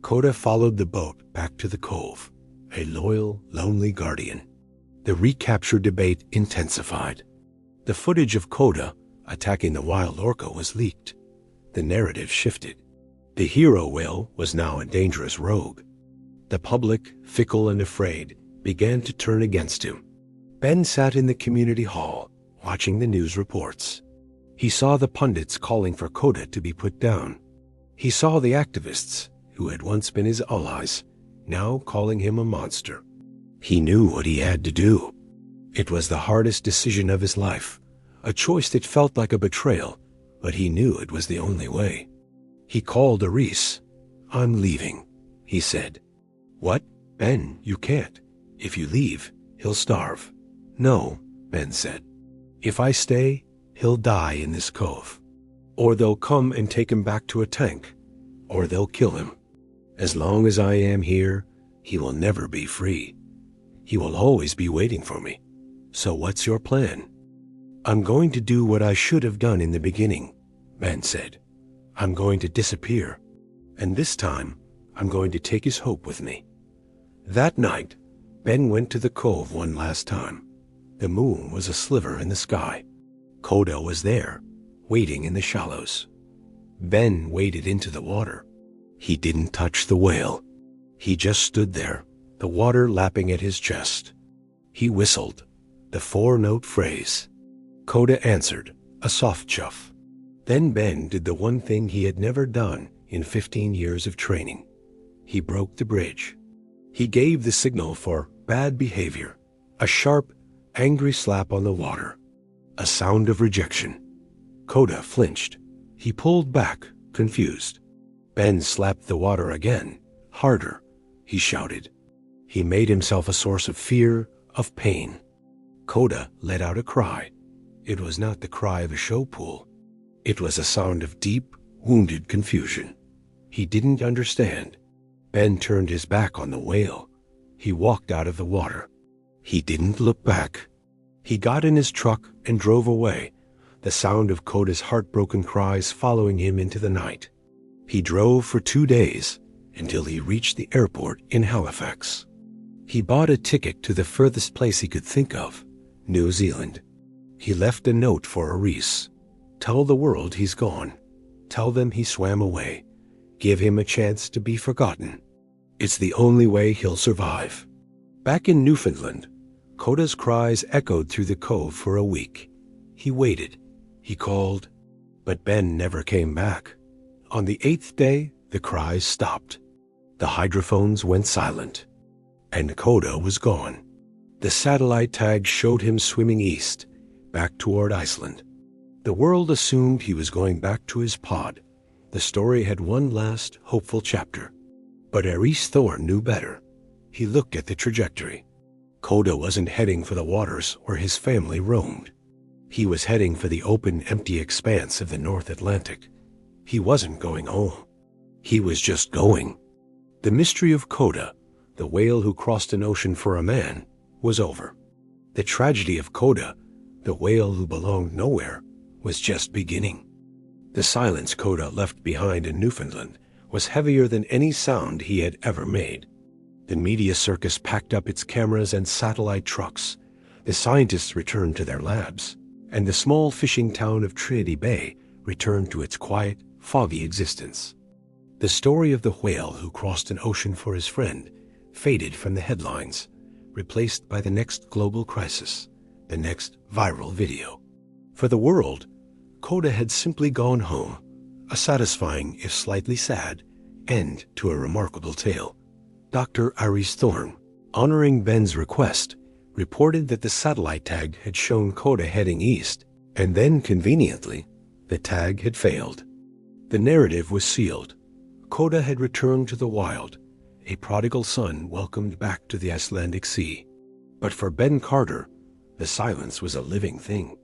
Koda followed the boat back to the cove, a loyal, lonely guardian. The recapture debate intensified. The footage of Koda attacking the wild orca was leaked. The narrative shifted. The hero whale was now a dangerous rogue. The public, fickle and afraid, began to turn against him. Ben sat in the community hall, watching the news reports. He saw the pundits calling for Koda to be put down. He saw the activists, who had once been his allies, now calling him a monster. He knew what he had to do. It was the hardest decision of his life, a choice that felt like a betrayal, but he knew it was the only way. He called Aris. "I'm leaving," he said. "What? Ben, you can't. If you leave, he'll starve." "No," Ben said. "If I stay, he'll die in this cove. Or they'll come and take him back to a tank. Or they'll kill him. As long as I am here, he will never be free. He will always be waiting for me. So what's your plan?" "I'm going to do what I should have done in the beginning," Ben said. "I'm going to disappear. And this time, I'm going to take his hope with me." That night, Ben went to the cove one last time. The moon was a sliver in the sky. Koda was there, waiting in the shallows. Ben waded into the water. He didn't touch the whale. He just stood there, the water lapping at his chest. He whistled, the 4-note phrase. Koda answered, a soft chuff. Then Ben did the one thing he had never done in 15 years of training. He broke the bridge. He gave the signal for bad behavior, a sharp, angry slap on the water, a sound of rejection. Koda flinched. He pulled back, confused. Ben slapped the water again, harder. He shouted. He made himself a source of fear, of pain. Koda let out a cry. It was not the cry of a show pool. It was a sound of deep, wounded confusion. He didn't understand. Ben turned his back on the whale. He walked out of the water. He didn't look back. He got in his truck and drove away, the sound of Koda's heartbroken cries following him into the night. He drove for 2 days until he reached the airport in Halifax. He bought a ticket to the furthest place he could think of, New Zealand. He left a note for Aris. Tell the world he's gone. Tell them he swam away. Give him a chance to be forgotten. It's the only way he'll survive. Back in Newfoundland, Koda's cries echoed through the cove for a week. He waited. He called. But Ben never came back. On the 8th day, the cries stopped. The hydrophones went silent. And Koda was gone. The satellite tag showed him swimming east, back toward Iceland. The world assumed he was going back to his pod. The story had one last, hopeful chapter. But Aris Thorne knew better. He looked at the trajectory. Koda wasn't heading for the waters where his family roamed. He was heading for the open, empty expanse of the North Atlantic. He wasn't going home. He was just going. The mystery of Koda, the whale who crossed an ocean for a man, was over. The tragedy of Koda, the whale who belonged nowhere, was just beginning. The silence Koda left behind in Newfoundland was heavier than any sound he had ever made. The media circus packed up its cameras and satellite trucks. The scientists returned to their labs, and the small fishing town of Trinity Bay returned to its quiet, foggy existence. The story of the whale who crossed an ocean for his friend faded from the headlines, replaced by the next global crisis, the next viral video. For the world, Koda had simply gone home, a satisfying, if slightly sad, end to a remarkable tale. Dr. Aris Thorne, honoring Ben's request, reported that the satellite tag had shown Koda heading east, and then, conveniently, the tag had failed. The narrative was sealed. Koda had returned to the wild, a prodigal son welcomed back to the Icelandic Sea. But for Ben Carter, the silence was a living thing.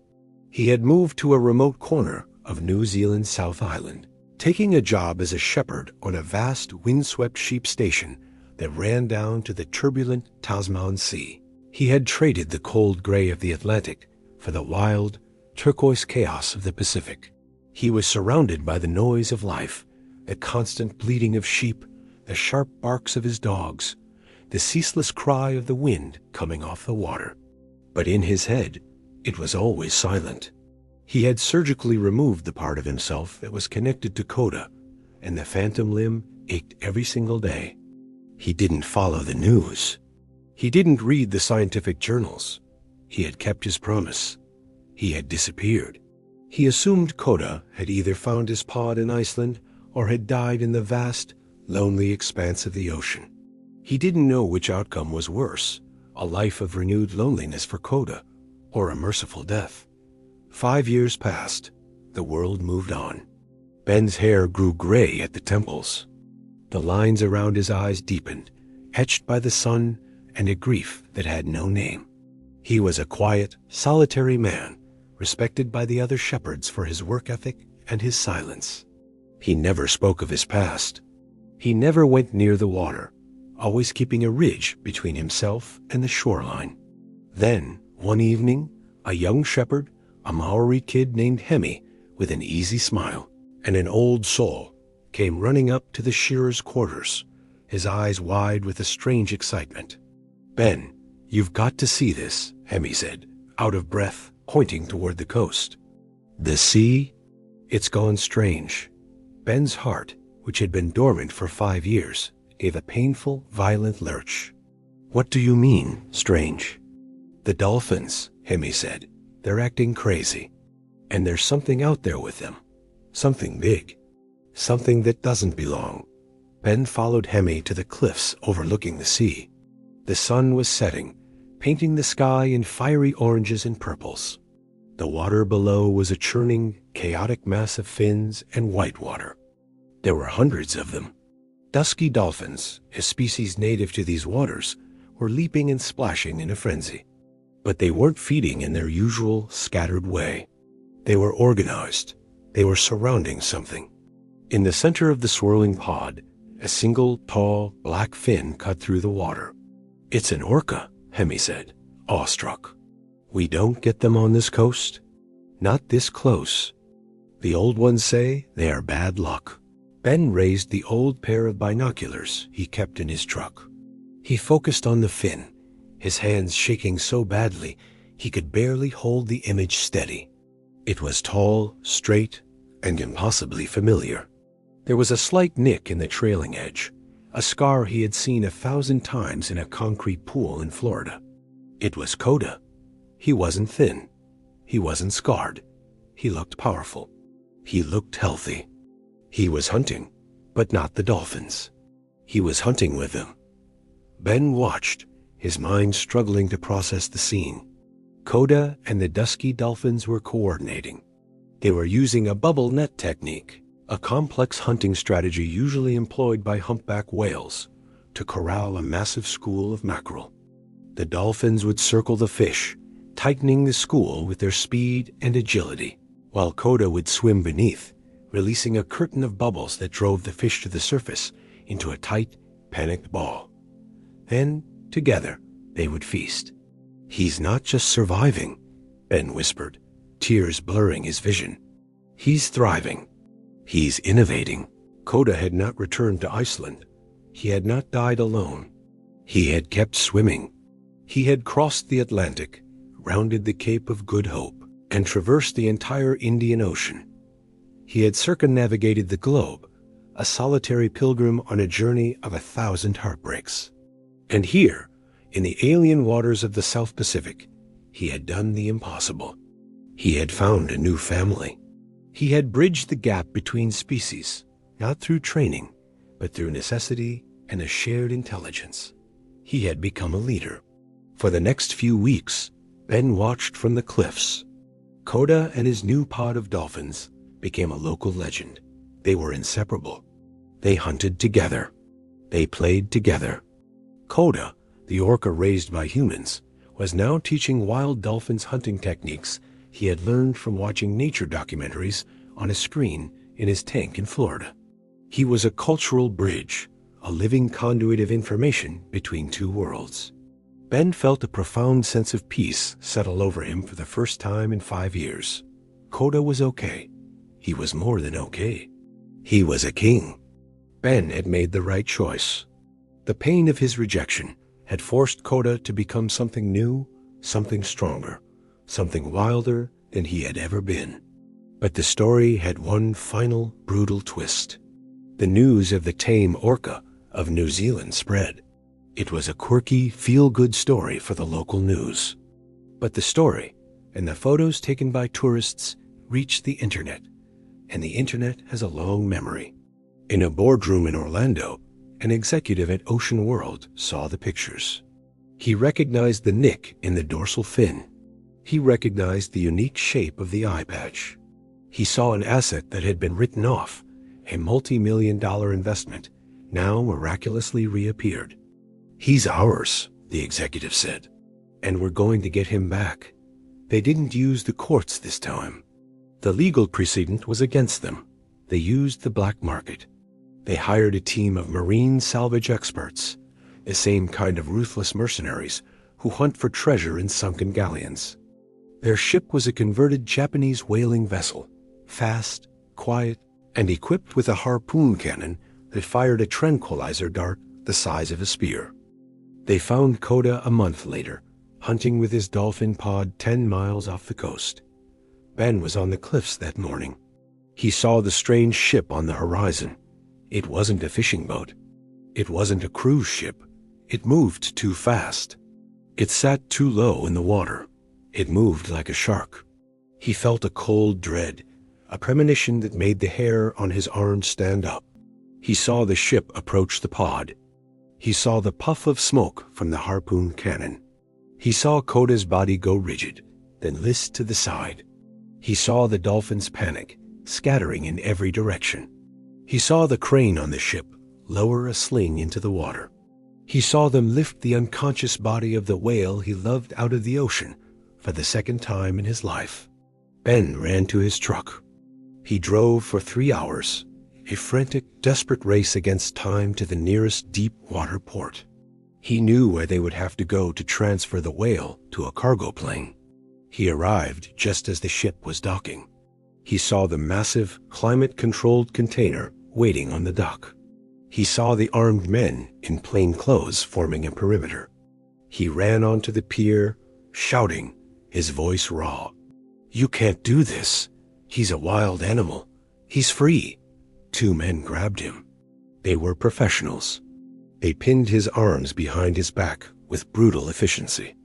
He had moved to a remote corner of New Zealand's South Island, taking a job as a shepherd on a vast windswept sheep station that ran down to the turbulent Tasman Sea. He had traded the cold gray of the Atlantic for the wild, turquoise chaos of the Pacific. He was surrounded by the noise of life, the constant bleating of sheep, the sharp barks of his dogs, the ceaseless cry of the wind coming off the water. But in his head, It was always silent. He had surgically removed the part of himself that was connected to Koda, and the phantom limb ached every single day. He didn't follow the news. He didn't read the scientific journals. He had kept his promise. He had disappeared. He assumed Koda had either found his pod in Iceland or had died in the vast, lonely expanse of the ocean. He didn't know which outcome was worse, a life of renewed loneliness for Koda, or a merciful death. 5 years passed. The world moved on. Ben's hair grew gray at the temples. The lines around his eyes deepened, etched by the sun and a grief that had no name. He was a quiet, solitary man, respected by the other shepherds for his work ethic and his silence. He never spoke of his past. He never went near the water, always keeping a ridge between himself and the shoreline. Then, one evening, a young shepherd, a Maori kid named Hemi, with an easy smile and an old soul, came running up to the shearer's quarters, his eyes wide with a strange excitement. "Ben, you've got to see this," Hemi said, out of breath, pointing toward the coast. "The sea? It's gone strange." Ben's heart, which had been dormant for 5 years, gave a painful, violent lurch. "What do you mean, strange?" "The dolphins," Hemi said. "They're acting crazy. And there's something out there with them. Something big. Something that doesn't belong." Ben followed Hemi to the cliffs overlooking the sea. The sun was setting, painting the sky in fiery oranges and purples. The water below was a churning, chaotic mass of fins and white water. There were hundreds of them. Dusky dolphins, a species native to these waters, were leaping and splashing in a frenzy. But they weren't feeding in their usual scattered way. They were organized. They were surrounding something. In the center of the swirling pod, a single, tall, black fin cut through the water. "It's an orca," Hemi said, awestruck. "We don't get them on this coast. Not this close. The old ones say they are bad luck." Ben raised the old pair of binoculars he kept in his truck. He focused on the fin, his hands shaking so badly he could barely hold the image steady. It was tall, straight, and impossibly familiar. There was a slight nick in the trailing edge, a scar he had seen 1,000 times in a concrete pool in Florida. It was Koda. He wasn't thin. He wasn't scarred. He looked powerful. He looked healthy. He was hunting, but not the dolphins. He was hunting with them. Ben watched, his mind struggling to process the scene. Koda and the dusky dolphins were coordinating. They were using a bubble net technique, a complex hunting strategy usually employed by humpback whales, to corral a massive school of mackerel. The dolphins would circle the fish, tightening the school with their speed and agility, while Koda would swim beneath, releasing a curtain of bubbles that drove the fish to the surface into a tight, panicked ball. Then, together, they would feast. "He's not just surviving," Ben whispered, tears blurring his vision. "He's thriving. He's innovating." Koda had not returned to Iceland. He had not died alone. He had kept swimming. He had crossed the Atlantic, rounded the Cape of Good Hope, and traversed the entire Indian Ocean. He had circumnavigated the globe, a solitary pilgrim on a journey of 1,000 heartbreaks. And here, in the alien waters of the South Pacific, he had done the impossible. He had found a new family. He had bridged the gap between species, not through training, but through necessity and a shared intelligence. He had become a leader. For the next few weeks, Ben watched from the cliffs. Koda and his new pod of dolphins became a local legend. They were inseparable. They hunted together. They played together. Koda, the orca raised by humans, was now teaching wild dolphins hunting techniques he had learned from watching nature documentaries on a screen in his tank in Florida. He was a cultural bridge, a living conduit of information between two worlds. Ben felt a profound sense of peace settle over him for the first time in 5 years. Koda was okay. He was more than okay. He was a king. Ben had made the right choice. The pain of his rejection had forced Koda to become something new, something stronger, something wilder than he had ever been. But the story had one final brutal twist. The news of the tame orca of New Zealand spread. It was a quirky, feel-good story for the local news. But the story and the photos taken by tourists reached the internet, and the internet has a long memory. In a boardroom in Orlando, an executive at Ocean World saw the pictures. He recognized the nick in the dorsal fin. He recognized the unique shape of the eye patch. He saw an asset that had been written off, a multi-million-dollar investment, now miraculously reappeared. "He's ours," the executive said, "and we're going to get him back." They didn't use the courts this time. The legal precedent was against them. They used the black market. They hired a team of marine salvage experts, the same kind of ruthless mercenaries who hunt for treasure in sunken galleons. Their ship was a converted Japanese whaling vessel, fast, quiet, and equipped with a harpoon cannon that fired a tranquilizer dart the size of a spear. They found Koda a month later, hunting with his dolphin pod 10 miles off the coast. Ben was on the cliffs that morning. He saw the strange ship on the horizon. It wasn't a fishing boat. It wasn't a cruise ship. It moved too fast. It sat too low in the water. It moved like a shark. He felt a cold dread, a premonition that made the hair on his arms stand up. He saw the ship approach the pod. He saw the puff of smoke from the harpoon cannon. He saw Koda's body go rigid, then list to the side. He saw the dolphins panic, scattering in every direction. He saw the crane on the ship lower a sling into the water. He saw them lift the unconscious body of the whale he loved out of the ocean for the second time in his life. Ben ran to his truck. He drove for 3 hours, a frantic, desperate race against time to the nearest deep water port. He knew where they would have to go to transfer the whale to a cargo plane. He arrived just as the ship was docking. He saw the massive, climate-controlled container waiting on the dock. He saw the armed men in plain clothes forming a perimeter. He ran onto the pier, shouting, his voice raw. "You can't do this. He's a wild animal. He's free." 2 men grabbed him. They were professionals. They pinned his arms behind his back with brutal efficiency.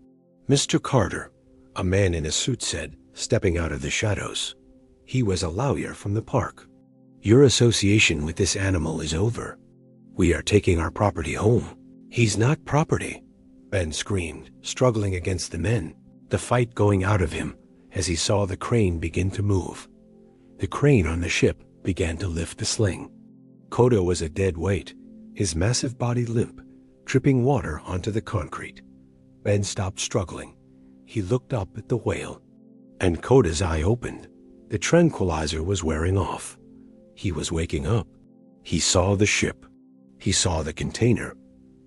"Mr. Carter," a man in a suit said, stepping out of the shadows. He was a lawyer from the park. "Your association with this animal is over. We are taking our property home." "He's not property," Ben screamed, struggling against the men, the fight going out of him as he saw the crane begin to move. The crane on the ship began to lift the sling. Koda was a dead weight, his massive body limp, dripping water onto the concrete. Ben stopped struggling. He looked up at the whale, and Koda's eye opened. The tranquilizer was wearing off. He was waking up. He saw the ship. He saw the container.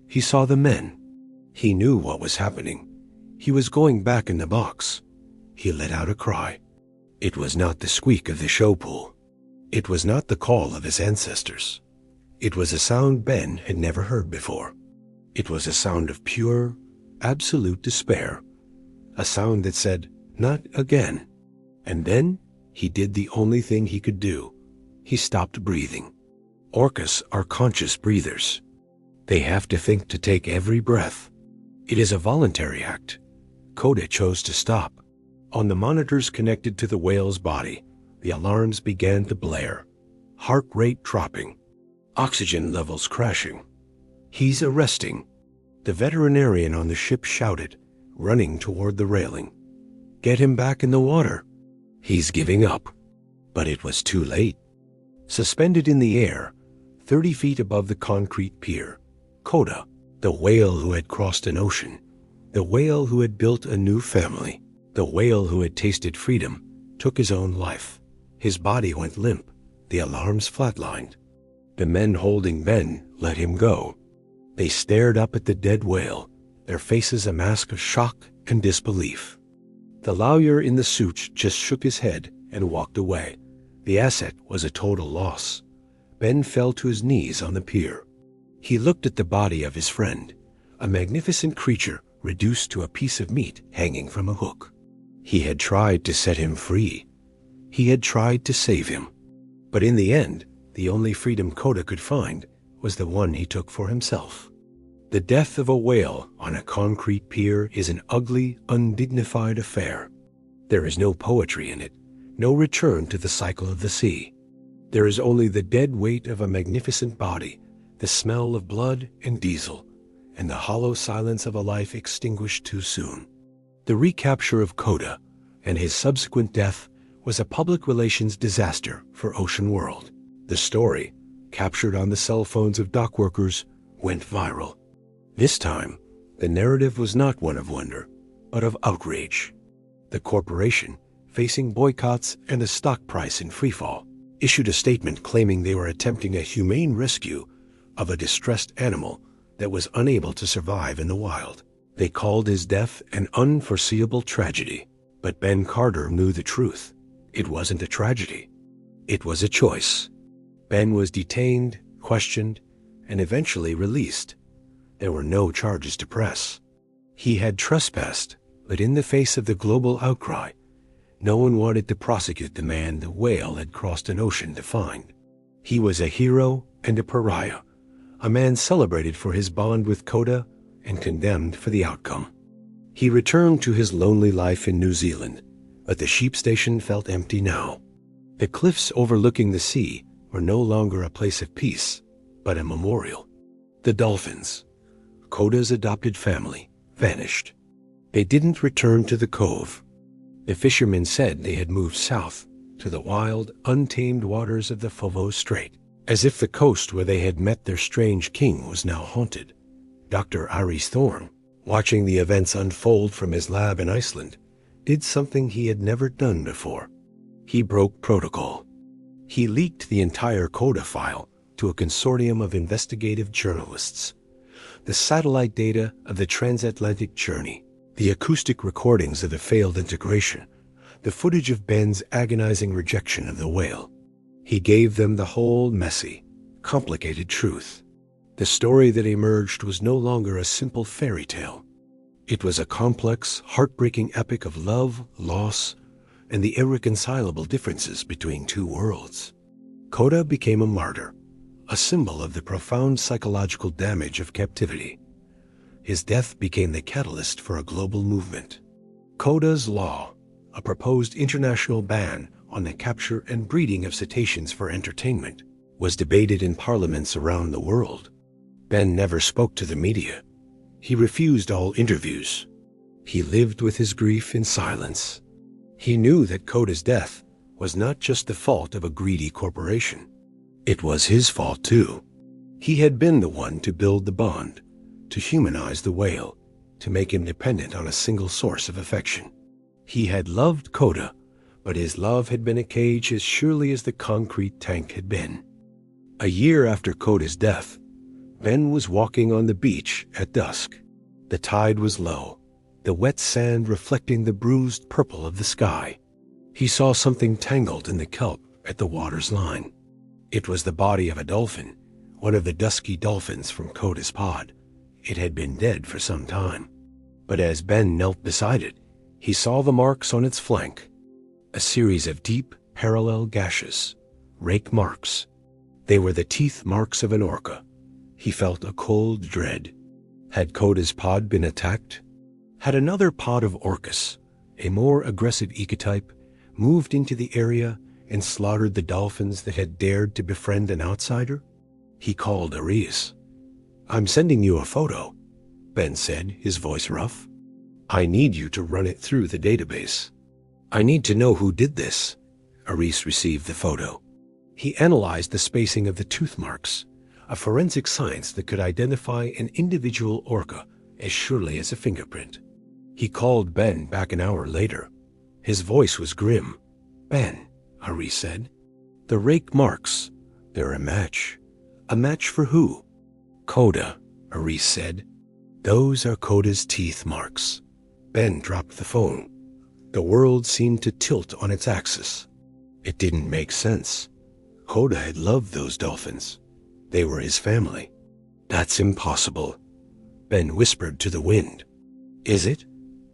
He saw the men. He knew what was happening. He was going back in the box. He let out a cry. It was not the squeak of the show pool. It was not the call of his ancestors. It was a sound Ben had never heard before. It was a sound of pure, absolute despair. A sound that said, "Not again." And then he did the only thing he could do. He stopped breathing. Orcas are conscious breathers. They have to think to take every breath. It is a voluntary act. Koda chose to stop. On the monitors connected to the whale's body, the alarms began to blare. Heart rate dropping. Oxygen levels crashing. "He's arresting." The veterinarian on the ship shouted, running toward the railing. "Get him back in the water." "He's giving up." But it was too late. Suspended in the air, 30 feet above the concrete pier, Koda, the whale who had crossed an ocean, the whale who had built a new family, the whale who had tasted freedom, took his own life. His body went limp. The alarms flatlined. The men holding Ben let him go. They stared up at the dead whale, their faces a mask of shock and disbelief. The lawyer in the suit just shook his head and walked away. The asset was a total loss. Ben fell to his knees on the pier. He looked at the body of his friend, a magnificent creature reduced to a piece of meat hanging from a hook. He had tried to set him free. He had tried to save him. But in the end, the only freedom Koda could find was the one he took for himself. The death of a whale on a concrete pier is an ugly, undignified affair. There is no poetry in it, no return to the cycle of the sea. There is only the dead weight of a magnificent body, the smell of blood and diesel, and the hollow silence of a life extinguished too soon. The recapture of Koda and his subsequent death was a public relations disaster for Ocean World. The story, captured on the cell phones of dock workers, went viral. This time, the narrative was not one of wonder, but of outrage. The corporation, facing boycotts and a stock price in freefall, issued a statement claiming they were attempting a humane rescue of a distressed animal that was unable to survive in the wild. They called his death an unforeseeable tragedy. But Ben Carter knew the truth. It wasn't a tragedy. It was a choice. Ben was detained, questioned, and eventually released. There were no charges to press. He had trespassed, but in the face of the global outcry, no one wanted to prosecute the man the whale had crossed an ocean to find. He was a hero and a pariah, a man celebrated for his bond with Koda and condemned for the outcome. He returned to his lonely life in New Zealand, but the sheep station felt empty now. The cliffs overlooking the sea were no longer a place of peace, but a memorial. The dolphins, Koda's adopted family, vanished. They didn't return to the cove. The fishermen said they had moved south to the wild, untamed waters of the Foveaux Strait, as if the coast where they had met their strange king was now haunted. Dr. Aries Thorne, watching the events unfold from his lab in Iceland, did something he had never done before. He broke protocol. He leaked the entire Koda file to a consortium of investigative journalists. The satellite data of the transatlantic journey, the acoustic recordings of the failed integration, the footage of Ben's agonizing rejection of the whale. He gave them the whole messy, complicated truth. The story that emerged was no longer a simple fairy tale. It was a complex, heartbreaking epic of love, loss, and the irreconcilable differences between two worlds. Koda became a martyr, a symbol of the profound psychological damage of captivity. His death became the catalyst for a global movement. Koda's Law, a proposed international ban on the capture and breeding of cetaceans for entertainment, was debated in parliaments around the world. Ben never spoke to the media. He refused all interviews. He lived with his grief in silence. He knew that Koda's death was not just the fault of a greedy corporation. It was his fault too. He had been the one to build the bond, to humanize the whale, to make him dependent on a single source of affection. He had loved Koda, but his love had been a cage as surely as the concrete tank had been. A year after Koda's death, Ben was walking on the beach at dusk. The tide was low, the wet sand reflecting the bruised purple of the sky. He saw something tangled in the kelp at the water's line. It was the body of a dolphin, one of the dusky dolphins from Koda's pod. It had been dead for some time. But as Ben knelt beside it, he saw the marks on its flank. A series of deep, parallel gashes, rake marks. They were the teeth marks of an orca. He felt a cold dread. Had Koda's pod been attacked? Had another pod of orcas, a more aggressive ecotype, moved into the area and slaughtered the dolphins that had dared to befriend an outsider? He called Aries. "I'm sending you a photo," Ben said, his voice rough. "I need you to run it through the database. I need to know who did this." Aries received the photo. He analyzed the spacing of the tooth marks, a forensic science that could identify an individual orca as surely as a fingerprint. He called Ben back an hour later. His voice was grim. "Ben," Aries said, "the rake marks, they're a match. A match for who?" "Koda," Aries said. "Those are Koda's teeth marks." Ben dropped the phone. The world seemed to tilt on its axis. It didn't make sense. Koda had loved those dolphins. They were his family. "That's impossible," Ben whispered to the wind. "Is it?"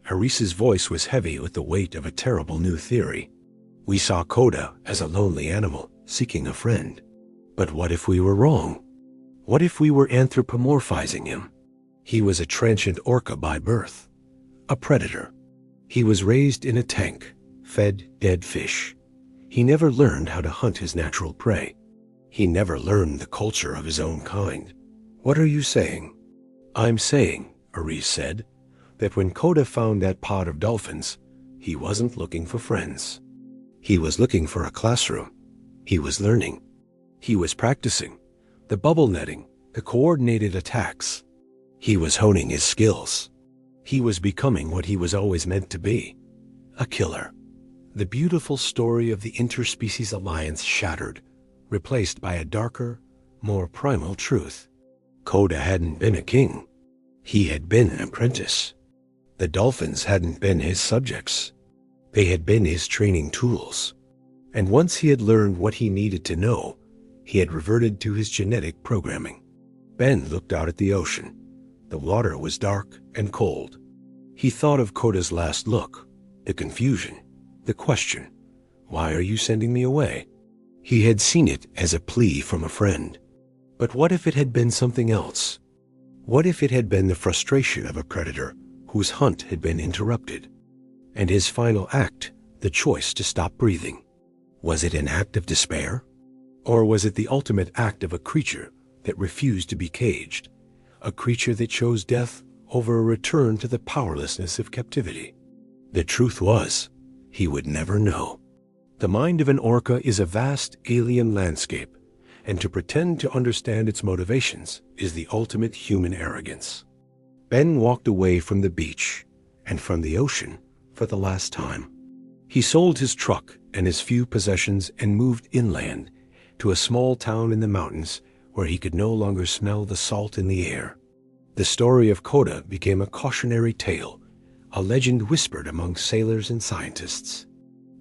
Harice's voice was heavy with the weight of a terrible new theory. We saw Koda as a lonely animal seeking a friend. But what if we were wrong? What if we were anthropomorphizing him? He was a transient orca by birth, a predator. He was raised in a tank, fed dead fish. He never learned how to hunt his natural prey. He never learned the culture of his own kind. What are you saying? I'm saying, Harice said, that when Koda found that pod of dolphins, he wasn't looking for friends. He was looking for a classroom. He was learning. He was practicing the bubble netting, the coordinated attacks. He was honing his skills. He was becoming what he was always meant to be, a killer. The beautiful story of the interspecies alliance shattered, replaced by a darker, more primal truth. Koda hadn't been a king. He had been an apprentice. The dolphins hadn't been his subjects. They had been his training tools. And once he had learned what he needed to know, he had reverted to his genetic programming. Ben looked out at the ocean. The water was dark and cold. He thought of Koda's last look, the confusion, the question, "Why are you sending me away?" He had seen it as a plea from a friend. But what if it had been something else? What if it had been the frustration of a predator whose hunt had been interrupted? And his final act, the choice to stop breathing. Was it an act of despair? Or was it the ultimate act of a creature that refused to be caged? A creature that chose death over a return to the powerlessness of captivity? The truth was, he would never know. The mind of an orca is a vast alien landscape, and to pretend to understand its motivations is the ultimate human arrogance. Ben walked away from the beach and from the ocean for the last time. He sold his truck and his few possessions and moved inland to a small town in the mountains where he could no longer smell the salt in the air. The story of Koda became a cautionary tale, a legend whispered among sailors and scientists.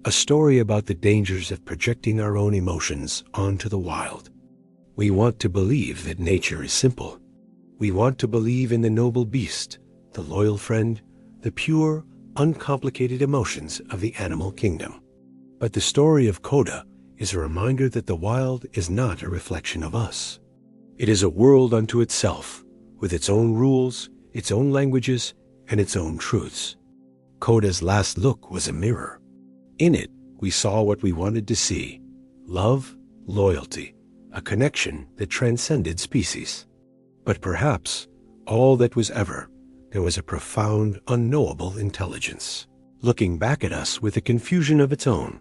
A story about the dangers of projecting our own emotions onto the wild. We want to believe that nature is simple. We want to believe in the noble beast, the loyal friend, the pure, uncomplicated emotions of the animal kingdom. But the story of Koda is a reminder that the wild is not a reflection of us. It is a world unto itself, with its own rules, its own languages, and its own truths. Koda's last look was a mirror. In it, we saw what we wanted to see: love, loyalty, a connection that transcended species. But perhaps, all that was ever, there was a profound, unknowable intelligence, looking back at us with a confusion of its own,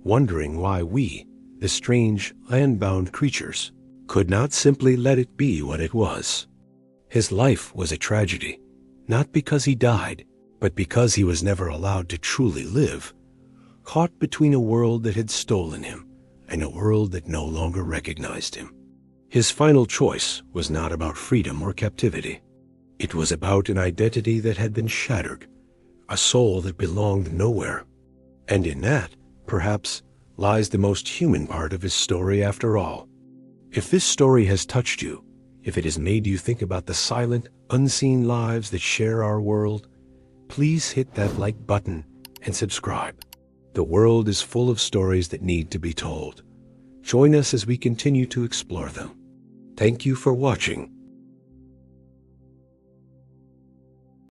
wondering why we, the strange, land-bound creatures, could not simply let it be what it was. His life was a tragedy, not because he died, but because he was never allowed to truly live, caught between a world that had stolen him and a world that no longer recognized him. His final choice was not about freedom or captivity. It was about an identity that had been shattered, a soul that belonged nowhere. And in that, perhaps, lies the most human part of his story after all. If this story has touched you, if it has made you think about the silent, unseen lives that share our world, please hit that like button and subscribe. The world is full of stories that need to be told. Join us as we continue to explore them. Thank you for watching.